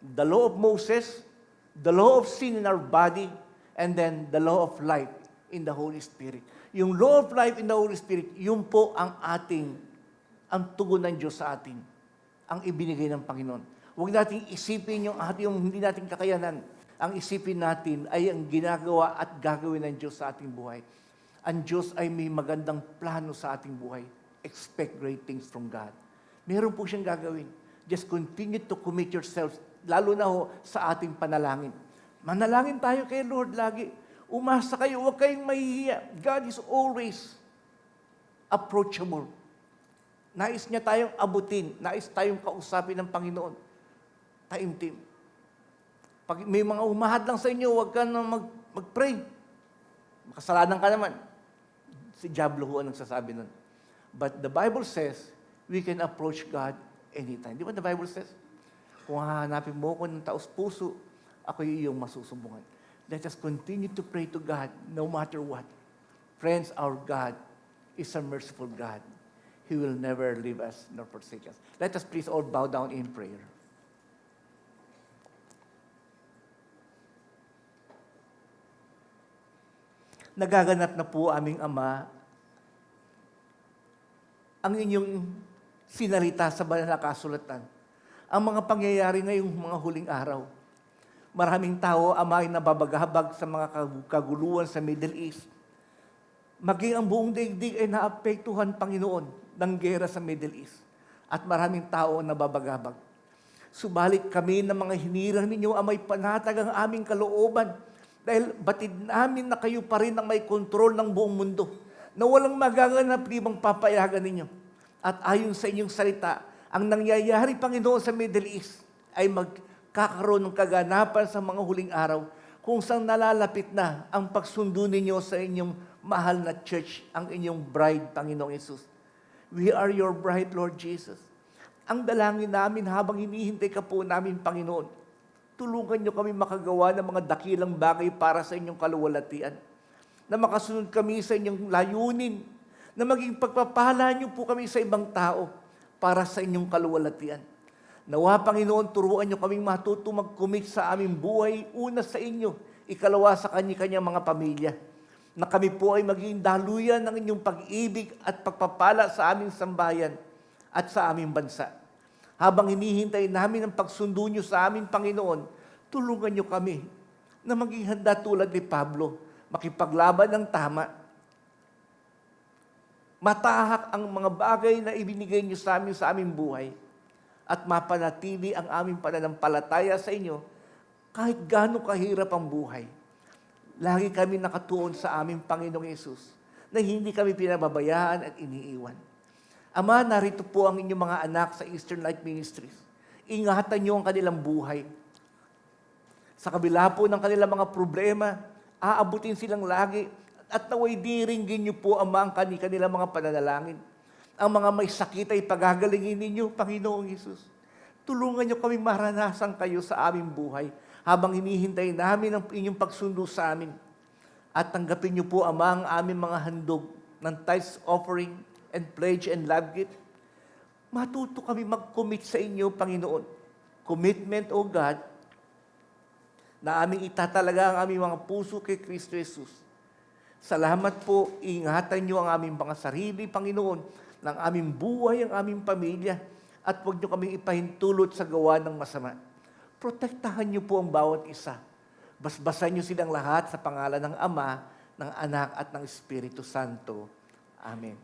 the law of Moses, the law of sin in our body, and then the law of life in the Holy Spirit. Yung law of life in the Holy Spirit, yun po ang tugon ng Diyos sa atin, ang ibinigay ng Panginoon. Huwag nating isipin yung hindi natin kakayanan. Ang isipin natin ay ang ginagawa at gagawin ng Diyos sa ating buhay. Ang Diyos ay may magandang plano sa ating buhay. Expect great things from God. Meron po siyang gagawin. Just continue to commit yourselves, lalo na ho sa ating panalangin. Manalangin tayo kay Lord lagi. Umasa kayo, huwag kayong mahihiya. God is always approachable. Nais niya tayong abutin. Nais tayong kausapin ng Panginoon. Taimtim. Pag may mga umahad lang sa inyo, huwag ka na mag-pray. Makasalanan ka naman. Si Diablo ho ang nagsasabi nun. But the Bible says, we can approach God anytime. Di ba the Bible says? Kung hahanapin mo ko ng taos-puso, ako yung masusumbungan. Let us continue to pray to God no matter what. Friends, our God is a merciful God. He will never leave us nor forsake us. Let us please all bow down in prayer. Nagaganap na po aming Ama ang inyong sinalita sa banal na kasulatan. Ang mga pangyayari ngayong mga huling araw. Maraming tao, Ama, ay nababaghabag sa mga kaguluhan sa Middle East. Maging ang buong daigdig ay naapektuhan, Panginoon, ng gera sa Middle East. At maraming tao nababaghabag. Subalit kami ng mga hinirang ninyo, Amay, panatag ang aming kalooban. Dahil batid namin na kayo pa rin ang may kontrol ng buong mundo. Na walang magaganap libang papayagan ninyo. At ayon sa inyong salita, ang nangyayari, Panginoon, sa Middle East ay magkakaroon ng kaganapan sa mga huling araw kung saan nalalapit na ang pagsundo ninyo sa inyong mahal na church, ang inyong bride, Panginoong Yesus. We are your bride, Lord Jesus. Ang dalangin namin habang hinihintay ka po namin, Panginoon, tulungan niyo kami makagawa ng mga dakilang bagay para sa inyong kaluwalhatian. Na makasunod kami sa inyong layunin, na maging pagpapala niyo po kami sa ibang tao para sa inyong kaluwalhatian. Nawa, Panginoon, turuan niyo kaming matuto mag-commit sa aming buhay, una sa inyo, Ikalawa, sa kanya-kanyang mga pamilya, na kami po ay maging daluyan ng inyong pag-ibig at pagpapala sa aming sambayan at sa aming bansa. Habang hinihintay namin ang pagsundo niyo sa aming Panginoon, tulungan niyo kami na maging handa tulad ni Pablo, makipaglaban ng tama. Matahak ang mga bagay na ibinigay niyo sa aming buhay, at mapanatili ang aming pananampalataya sa inyo kahit gaano kahirap ang buhay. Lagi kami nakatuon sa aming Panginoong Yesus, na hindi kami pinababayaan at iniiwan. Ama, narito po ang inyong mga anak sa Eastern Light Ministries. Ingatan niyo ang kanilang buhay. Sa kabila po ng kanilang mga problema, aabutin silang lagi, at naway diringgin niyo po, Ama, ang kanilang mga pananalangin. Ang mga may sakit ay pagagalingin ninyo, Panginoong Yesus. Tulungan niyo kami maranasan kayo sa aming buhay habang hinihintay namin ang inyong pagsundo sa amin. At tanggapin niyo po, Ama, ang aming mga handog ng tithes offering and pledge and love gift. Matuto kami mag-commit sa inyo, Panginoon. Commitment, O God, na aming itatalaga ang aming mga puso kay Kristo Jesus. Salamat po, ingatan niyo ang aming mga sarili, Panginoon, ng aming buhay, ang aming pamilya, at huwag niyo kaming ipahintulot sa gawa ng masama. Protektahan niyo po ang bawat isa. Basbasan niyo silang lahat sa pangalan ng Ama, ng Anak, at ng Espiritu Santo. Amen.